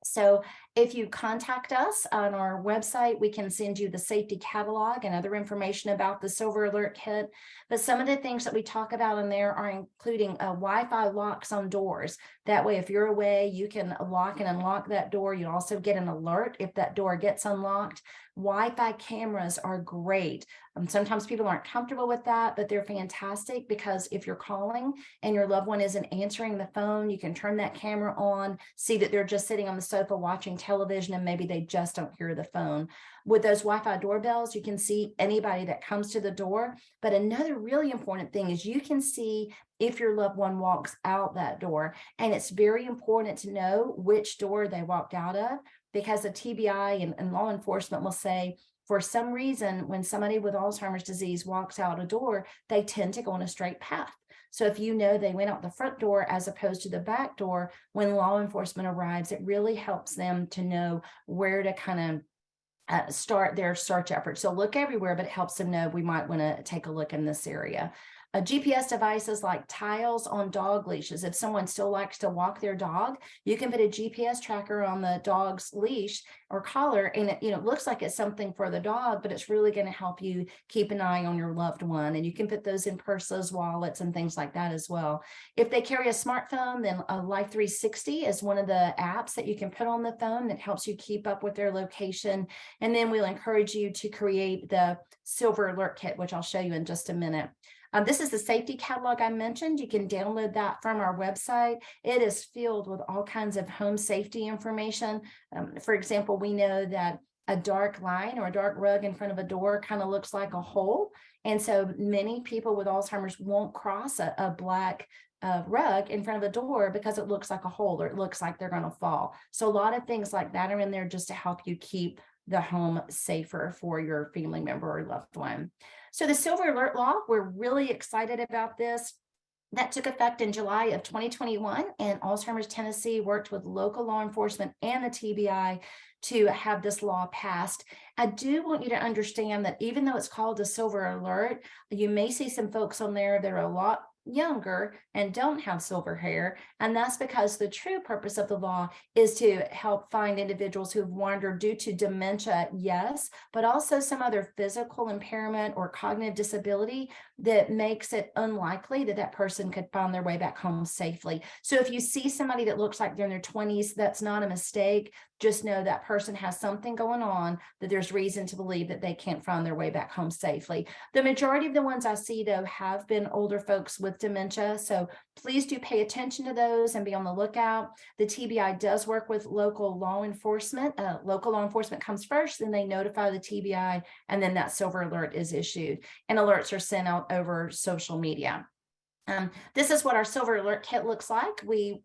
So if you contact us on our website, we can send you the safety catalog and other information about the Silver Alert Kit. But some of the things that we talk about in there are including Wi-Fi locks on doors. That way, if you're away, you can lock and unlock that door. You also get an alert if that door gets unlocked. Wi-Fi cameras are great. Sometimes people aren't comfortable with that, but they're fantastic because if you're calling and your loved one isn't answering the phone, you can turn that camera on, see that they're just sitting on the sofa watching television, and maybe they just don't hear the phone. With those Wi-Fi doorbells, you can see anybody that comes to the door. But another really important thing is you can see if your loved one walks out that door. And it's very important to know which door they walked out of, because the TBI and law enforcement will say, for some reason, when somebody with Alzheimer's disease walks out a door, they tend to go on a straight path. So if you know they went out the front door as opposed to the back door, when law enforcement arrives, it really helps them to know where to kind of start their search efforts. So look everywhere, but it helps them know we might want to take a look in this area. GPS devices like tiles on dog leashes. If someone still likes to walk their dog, you can put a GPS tracker on the dog's leash or collar, and it looks like it's something for the dog, but it's really going to help you keep an eye on your loved one. And you can put those in purses, wallets, and things like that as well. If they carry a smartphone, then a Life 360 is one of the apps that you can put on the phone that helps you keep up with their location. And then we'll encourage you to create the Silver Alert Kit, which I'll show you in just a minute. This is the safety catalog I mentioned. You can download that from our website. It is filled with all kinds of home safety information. For example, we know that a dark line or a dark rug in front of a door kind of looks like a hole. And so many people with Alzheimer's won't cross a black rug in front of a door because it looks like a hole or it looks like they're going to fall. So a lot of things like that are in there just to help you keep the home safer for your family member or loved one. So the Silver Alert Law, we're really excited about this. That took effect in July of 2021, and Alzheimer's Tennessee worked with local law enforcement and the TBI to have this law passed. I do want you to understand that even though it's called a Silver Alert, you may see some folks on there that are a lot younger and don't have silver hair, and that's because the true purpose of the law is to help find individuals who've wandered due to dementia, yes, but also some other physical impairment or cognitive disability that makes it unlikely that that person could find their way back home safely. So if you see somebody that looks like they're in their 20s, that's not a mistake. Just know that person has something going on that there's reason to believe that they can't find their way back home safely. The majority of the ones I see, though, have been older folks with dementia. So please do pay attention to those and be on the lookout. The TBI does work with local law enforcement. Local law enforcement comes first, then they notify the TBI, and then that Silver Alert is issued. And alerts are sent out over social media. This is what our Silver Alert Kit looks like. We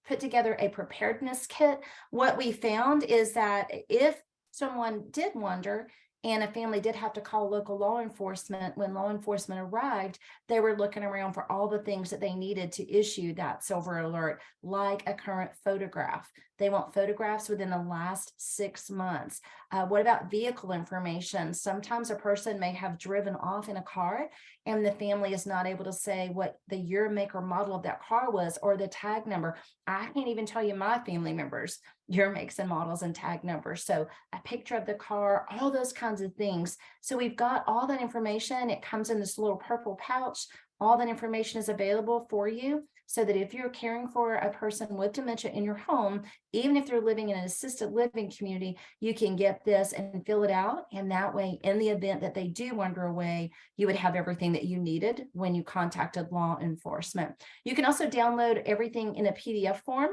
put together a preparedness kit. What we found is that if someone did wander and a family did have to call local law enforcement, when law enforcement arrived, they were looking around for all the things that they needed to issue that Silver Alert, like a current photograph. They want photographs within the last 6 months. What about vehicle information? Sometimes a person may have driven off in a car and the family is not able to say what the year, make, or model of that car was, or the tag number. I can't even tell you my family members' year, makes, and models and tag numbers. So a picture of the car, all those kinds of things. So we've got all that information. It comes in this little purple pouch. All that information is available for you. so that if you're caring for a person with dementia in your home, even if they're living in an assisted living community, you can get this and fill it out. And that way, in the event that they do wander away, you would have everything that you needed when you contacted law enforcement. You can also download everything in a PDF form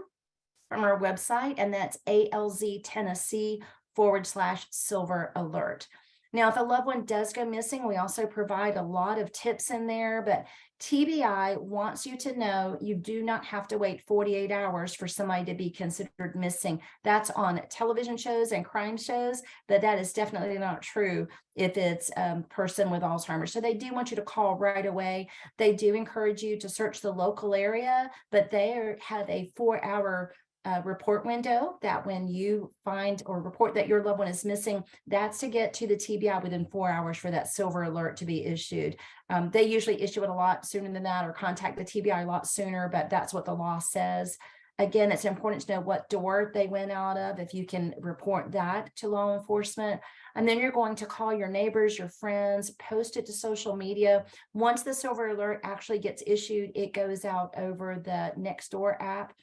from our website, and that's alztennessee.com/silver alert. Now, if a loved one does go missing, we also provide a lot of tips in there, but TBI wants you to know you do not have to wait 48 hours for somebody to be considered missing. That's on television shows and crime shows, but that is definitely not true if it's a person with Alzheimer's. So they do want you to call right away. They do encourage you to search the local area, but they have a 4-hour report window that when you find or report that your loved one is missing, that's to get to the TBI within 4 hours for that silver alert to be issued. They usually issue it a lot sooner than that or contact the TBI a lot sooner, but that's what the law says. Again, it's important to know what door they went out of, if you can report that to law enforcement. And then you're going to call your neighbors, your friends, post it to social media. Once the silver alert actually gets issued, it goes out over the Nextdoor app.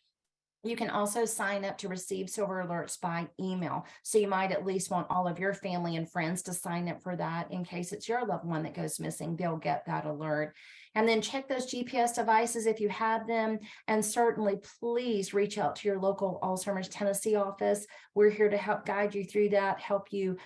You can also sign up to receive silver alerts by email. So you might at least want all of your family and friends to sign up for that in case it's your loved one that goes missing. They'll get that alert. And then check those GPS devices if you have them. And certainly, please reach out to your local Alzheimer's Tennessee office. We're here to help guide you through that, help you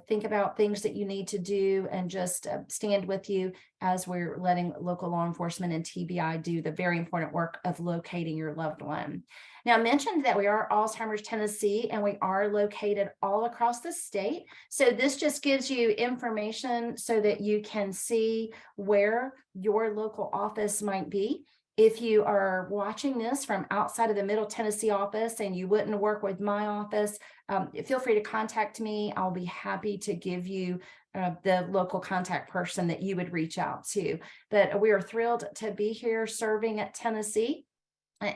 think about things that you need to do, and just stand with you as we're letting local law enforcement and TBI do the very important work of locating your loved one. Now, I mentioned that we are Alzheimer's Tennessee, and we are located all across the state. So this just gives you information so that you can see where your local office might be. If you are watching this from outside of the Middle Tennessee office and you wouldn't work with my office, feel free to contact me. I'll be happy to give you the local contact person that you would reach out to. But we are thrilled to be here serving at Tennessee.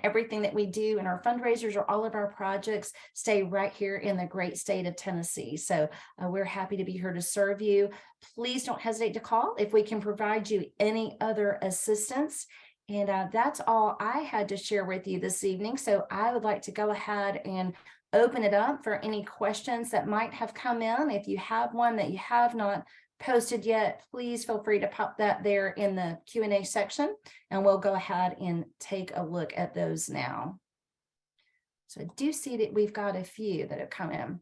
Everything that we do in our fundraisers or all of our projects stay right here in the great state of Tennessee. So we're happy to be here to serve you. Please don't hesitate to call if we can provide you any other assistance. And that's all I had to share with you this evening. So I would like to go ahead and open it up for any questions that might have come in. If you have one that you have not posted yet, please feel free to pop that there in the Q&A section, and we'll go ahead and take a look at those now. So I do see that we've got a few that have come in.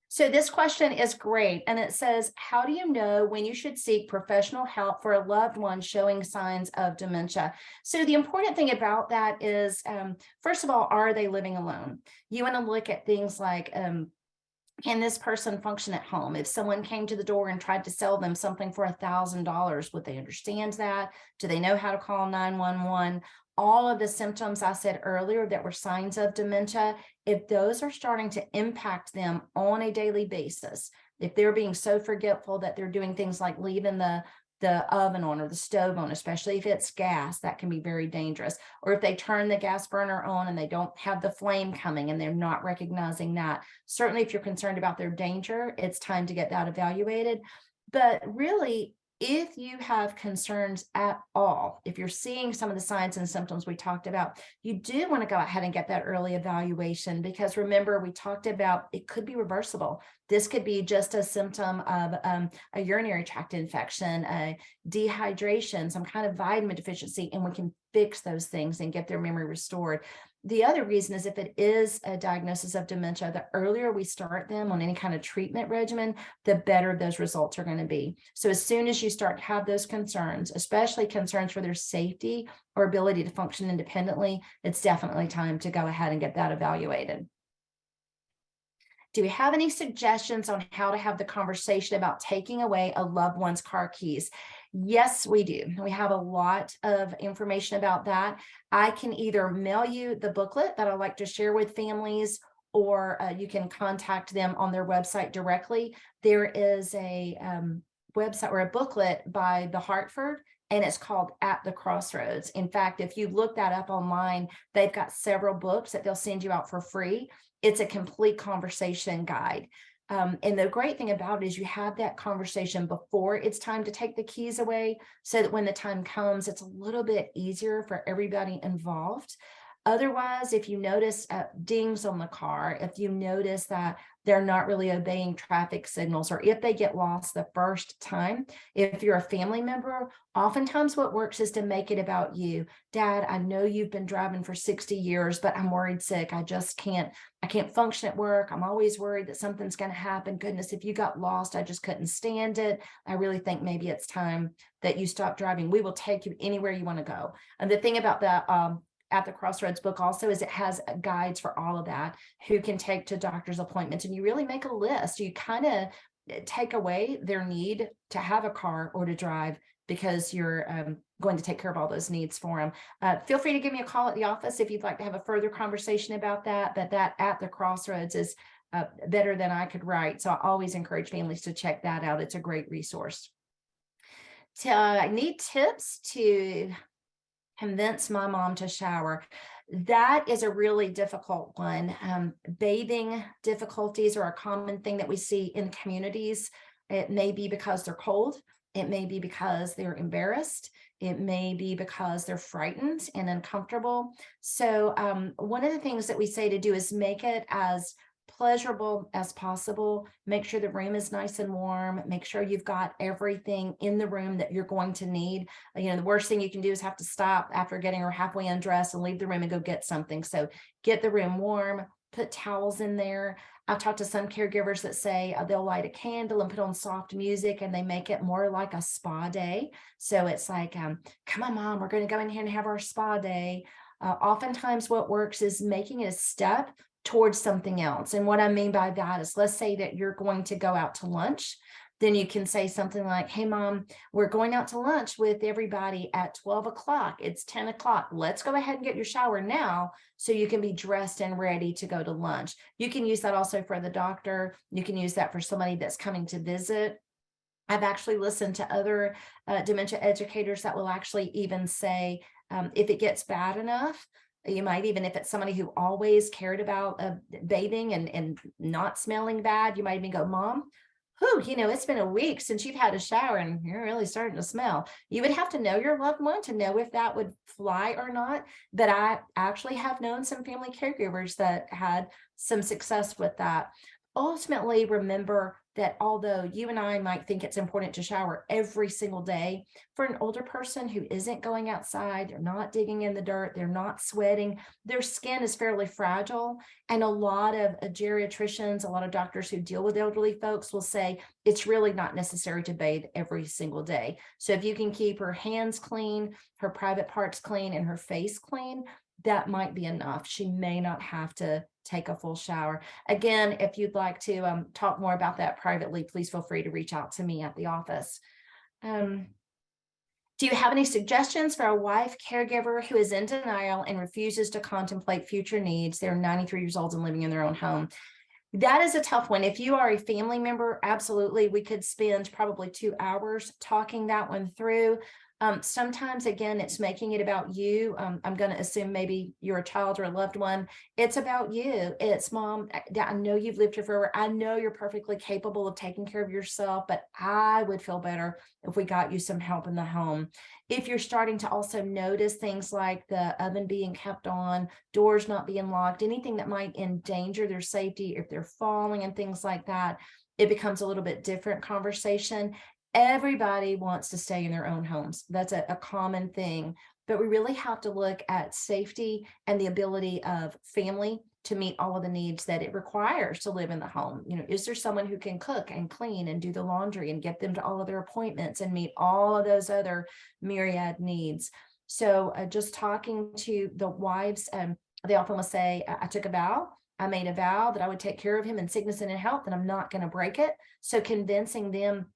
So this question is great, and it says, how do you know when you should seek professional help for a loved one showing signs of dementia? So the important thing about that is, first of all, are they living alone? You want to look at things like, can this person function at home? If someone came to the door and tried to sell them something for $1,000, would they understand that? Do they know how to call 911? All of the symptoms I said earlier that were signs of dementia, if those are starting to impact them on a daily basis, if they're being so forgetful that they're doing things like leaving the oven on or the stove on, especially if it's gas, that can be very dangerous. Or if they turn the gas burner on and they don't have the flame coming and they're not recognizing that. Certainly, if you're concerned about their danger, it's time to get that evaluated. But really, if you have concerns at all, if you're seeing some of the signs and symptoms we talked about, you do want to go ahead and get that early evaluation, because remember, we talked about it could be reversible. This could be just a symptom of a urinary tract infection, a dehydration, some kind of vitamin deficiency, and we can fix those things and get their memory restored. The other reason is if it is a diagnosis of dementia, the earlier we start them on any kind of treatment regimen, the better those results are going to be. So as soon as you start to have those concerns, especially concerns for their safety or ability to function independently, it's definitely time to go ahead and get that evaluated. Do we have any suggestions on how to have the conversation about taking away a loved one's car keys? Yes, we do. We have a lot of information about that. I can either mail you the booklet that I like to share with families, or you can contact them on their website directly. There is a website or a booklet by the Hartford, and it's called At the Crossroads. In fact, if you look that up online, they've got several books that they'll send you out for free. It's a complete conversation guide. And the great thing about it is you have that conversation before it's time to take the keys away, so that when the time comes, it's a little bit easier for everybody involved. Otherwise, if you notice dings on the car, if you notice that they're not really obeying traffic signals, or if they get lost the first time, if you're a family member, oftentimes what works is to make it about you. Dad, I know you've been driving for 60 years, but I'm worried sick. I can't function at work. I'm always worried that something's going to happen. Goodness, if you got lost, I just couldn't stand it. I really think maybe it's time that you stop driving. We will take you anywhere you want to go. And the thing about the At the Crossroads book also is it has guides for all of that, who can take to doctor's appointments, and you really make a list. You kind of take away their need to have a car or to drive, because you're going to take care of all those needs for them. Feel free to give me a call at the office if you'd like to have a further conversation about that. But that At the Crossroads is better than I could write. So I always encourage families to check that out. It's a great resource. I need tips to convince my mom to shower. That is a really difficult one. Bathing difficulties are a common thing that we see in communities. It may be because they're cold. It may be because they're embarrassed. It may be because they're frightened and uncomfortable. So one of the things that we say to do is make it as pleasurable as possible. Make sure the room is nice and warm. Make sure you've got everything in the room that you're going to need. The worst thing you can do is have to stop after getting her halfway undressed and leave the room and go get something. So get the room warm, put towels in there. I've talked to some caregivers that say they'll light a candle and put on soft music, and they make it more like a spa day. So it's like, come on, Mom, we're going to go in here and have our spa day. Oftentimes what works is making it a step towards something else. And what I mean by that is, let's say that you're going to go out to lunch. Then you can say something like, hey, Mom, we're going out to lunch with everybody at 12 o'clock. It's 10 o'clock. Let's go ahead and get your shower now so you can be dressed and ready to go to lunch. You can use that also for the doctor. You can use that for somebody that's coming to visit. I've actually listened to other dementia educators that will actually even say, if it gets bad enough, you might even, if it's somebody who always cared about bathing and not smelling bad, you might even go, Mom, it's been a week since you've had a shower and you're really starting to smell. You would have to know your loved one to know if that would fly or not. But I actually have known some family caregivers that had some success with that. Ultimately, remember that although you and I might think it's important to shower every single day, for an older person who isn't going outside, they're not digging in the dirt, they're not sweating, their skin is fairly fragile. And a lot of geriatricians, a lot of doctors who deal with elderly folks will say it's really not necessary to bathe every single day. So if you can keep her hands clean, her private parts clean, and her face clean, that might be enough. She may not have to take a full shower. Again, if you'd like to talk more about that privately, please feel free to reach out to me at the office. Do you have any suggestions for a wife caregiver who is in denial and refuses to contemplate future needs? They're 93 years old and living in their own home. That is a tough one. If you are a family member, absolutely, we could spend probably 2 hours talking that one through. Sometimes, again, it's making it about you. I'm going to assume maybe you're a child or a loved one. It's about you. It's, Mom, I know you've lived here forever. I know you're perfectly capable of taking care of yourself, but I would feel better if we got you some help in the home. If you're starting to also notice things like the oven being kept on, doors not being locked, anything that might endanger their safety, if they're falling and things like that, it becomes a little bit different conversation. Everybody wants to stay in their own homes. That's a common thing, but we really have to look at safety and the ability of family to meet all of the needs that it requires to live in the home. Is there someone who can cook and clean and do the laundry and get them to all of their appointments and meet all of those other myriad needs? So just talking to the wives, they often will say, I took a vow. I made a vow that I would take care of him in sickness and in health, and I'm not going to break it. So convincing them,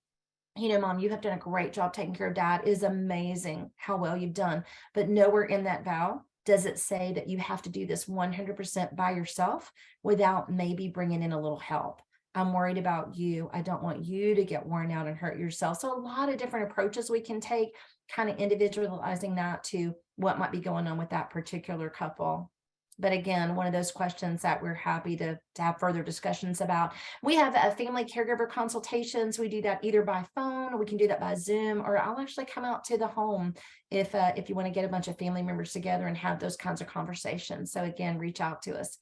Mom, you have done a great job taking care of Dad. It is amazing how well you've done. But nowhere in that vow does it say that you have to do this 100% by yourself without maybe bringing in a little help. I'm worried about you. I don't want you to get worn out and hurt yourself. So a lot of different approaches we can take, kind of individualizing that to what might be going on with that particular couple. But again, one of those questions that we're happy to have further discussions about. We have family caregiver consultations. We do that either by phone, or we can do that by Zoom, or I'll actually come out to the home if you want to get a bunch of family members together and have those kinds of conversations. So again, reach out to us.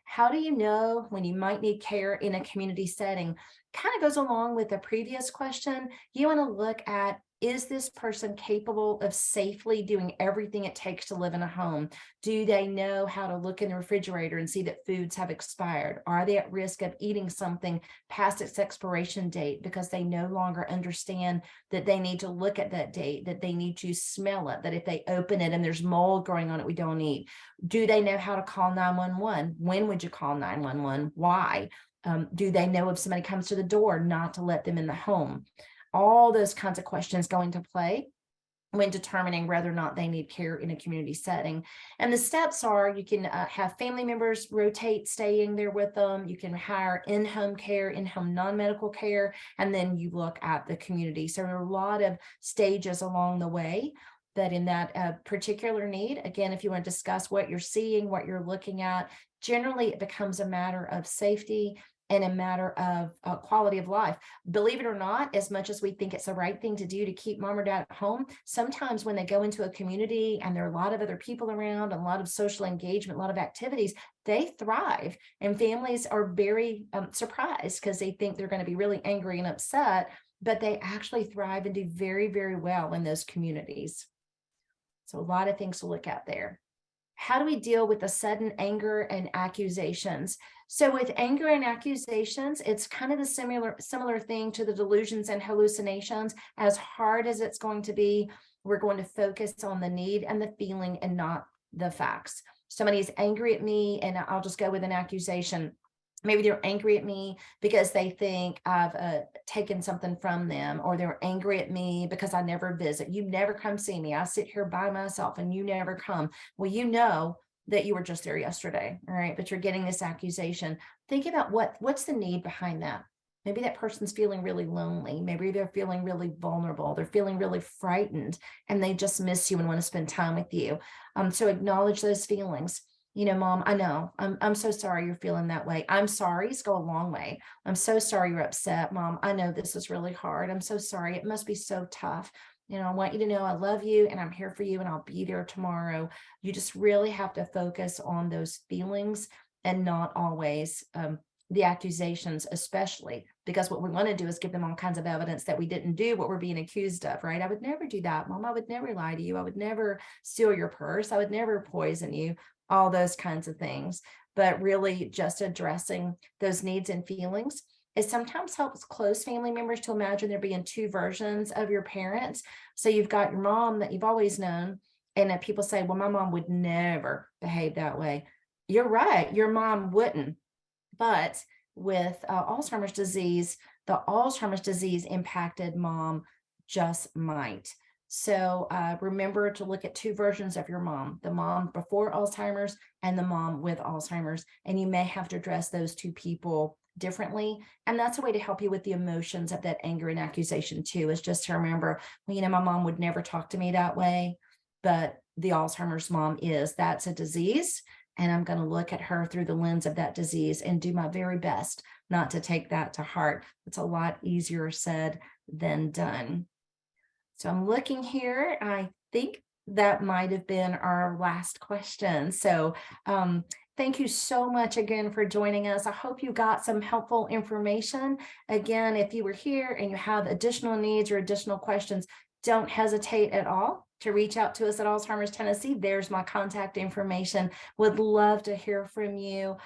How do you know when you might need care in a community setting? Kind of goes along with the previous question. You want to look at, is this person capable of safely doing everything it takes to live in a home? Do they know how to look in the refrigerator and see that foods have expired? Are they at risk of eating something past its expiration date because they no longer understand that they need to look at that date, that they need to smell it, that if they open it and there's mold growing on it, we don't eat? Do they know how to call 911? When would you call 911? Why? Do they know if somebody comes to the door not to let them in the home? All those kinds of questions go into play when determining whether or not they need care in a community setting. And the steps are, you can have family members rotate staying there with them. You can hire in-home care, in-home non-medical care, and then you look at the community. So there are a lot of stages along the way that in that particular need. Again, if you want to discuss what you're seeing, what you're looking at, generally it becomes a matter of safety and a matter of quality of life. Believe it or not, as much as we think it's the right thing to do to keep mom or dad at home, sometimes when they go into a community and there are a lot of other people around, a lot of social engagement, a lot of activities, they thrive. And families are very surprised because they think they're going to be really angry and upset, but they actually thrive and do very, very well in those communities. So a lot of things to look at there. How do we deal with the sudden anger and accusations? So with anger and accusations, it's kind of the similar thing to the delusions and hallucinations. As hard as it's going to be, we're going to focus on the need and the feeling and not the facts. Somebody's angry at me, and I'll just go with an accusation. Maybe they're angry at me because they think I've taken something from them, or they're angry at me because I never visit. You never come see me. I sit here by myself and you never come. Well, you know that you were just there yesterday, all right? But you're getting this accusation. Think about what's the need behind that. Maybe that person's feeling really lonely. Maybe they're feeling really vulnerable. They're feeling really frightened, and they just miss you and want to spend time with you. So acknowledge those feelings. You know, Mom, I know, I'm so sorry you're feeling that way. I'm sorry. Go a long way. I'm so sorry you're upset, Mom. I know this is really hard. I'm so sorry. It must be so tough. You know, I want you to know I love you and I'm here for you and I'll be there tomorrow. You just really have to focus on those feelings and not always the accusations, especially because what we want to do is give them all kinds of evidence that we didn't do what we're being accused of, right? I would never do that, Mom. I would never lie to you. I would never steal your purse. I would never poison you. All those kinds of things. But really just addressing those needs and feelings. It sometimes helps close family members to imagine there being two versions of your parents. So you've got your mom that you've always known, and that people say, well, my mom would never behave that way. You're right, your mom wouldn't. But with Alzheimer's disease, the Alzheimer's disease impacted mom just might. So remember to look at two versions of your mom, the mom before Alzheimer's and the mom with Alzheimer's. And you may have to address those two people differently. And that's a way to help you with the emotions of that anger and accusation too, is just to remember, well, you know, my mom would never talk to me that way, but the Alzheimer's mom is. That's a disease. And I'm going to look at her through the lens of that disease and do my very best not to take that to heart. It's a lot easier said than done. So I'm looking here. I think that might have been our last question. So thank you so much again for joining us. I hope you got some helpful information. Again, if you were here and you have additional needs or additional questions, don't hesitate at all to reach out to us at Alzheimer's Tennessee. There's my contact information. Would love to hear from you.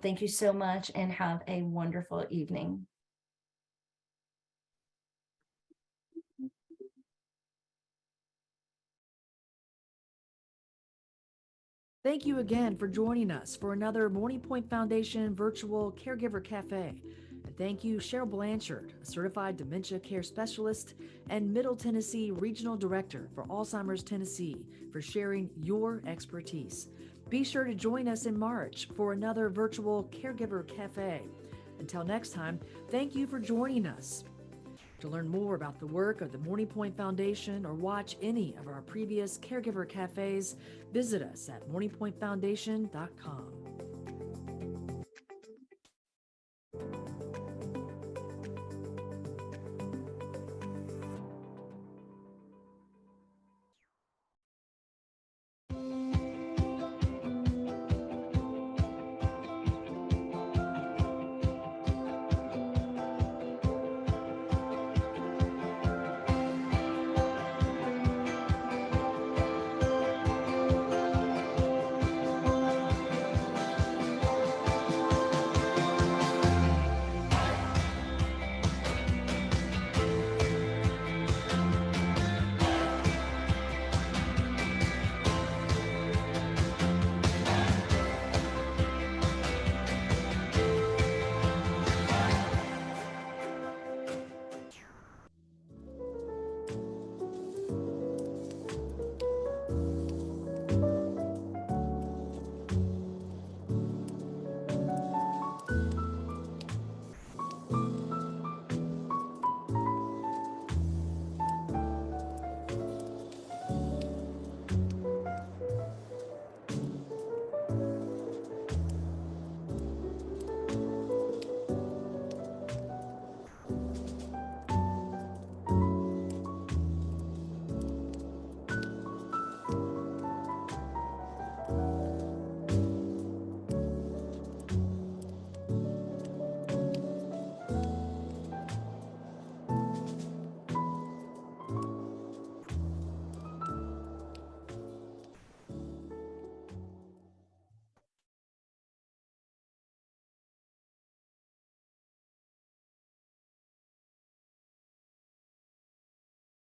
Thank you so much and have a wonderful evening. Thank you again for joining us for another Morning Pointe Foundation virtual Caregiver Café. And thank you, Cheryl Blanchard, a certified dementia care specialist and Middle Tennessee Regional Director for Alzheimer's Tennessee, for sharing your expertise. Be sure to join us in March for another virtual Caregiver Café. Until next time, thank you for joining us. To learn more about the work of the Morning Pointe Foundation or watch any of our previous Caregiver Cafes, visit us at morningpointefoundation.com.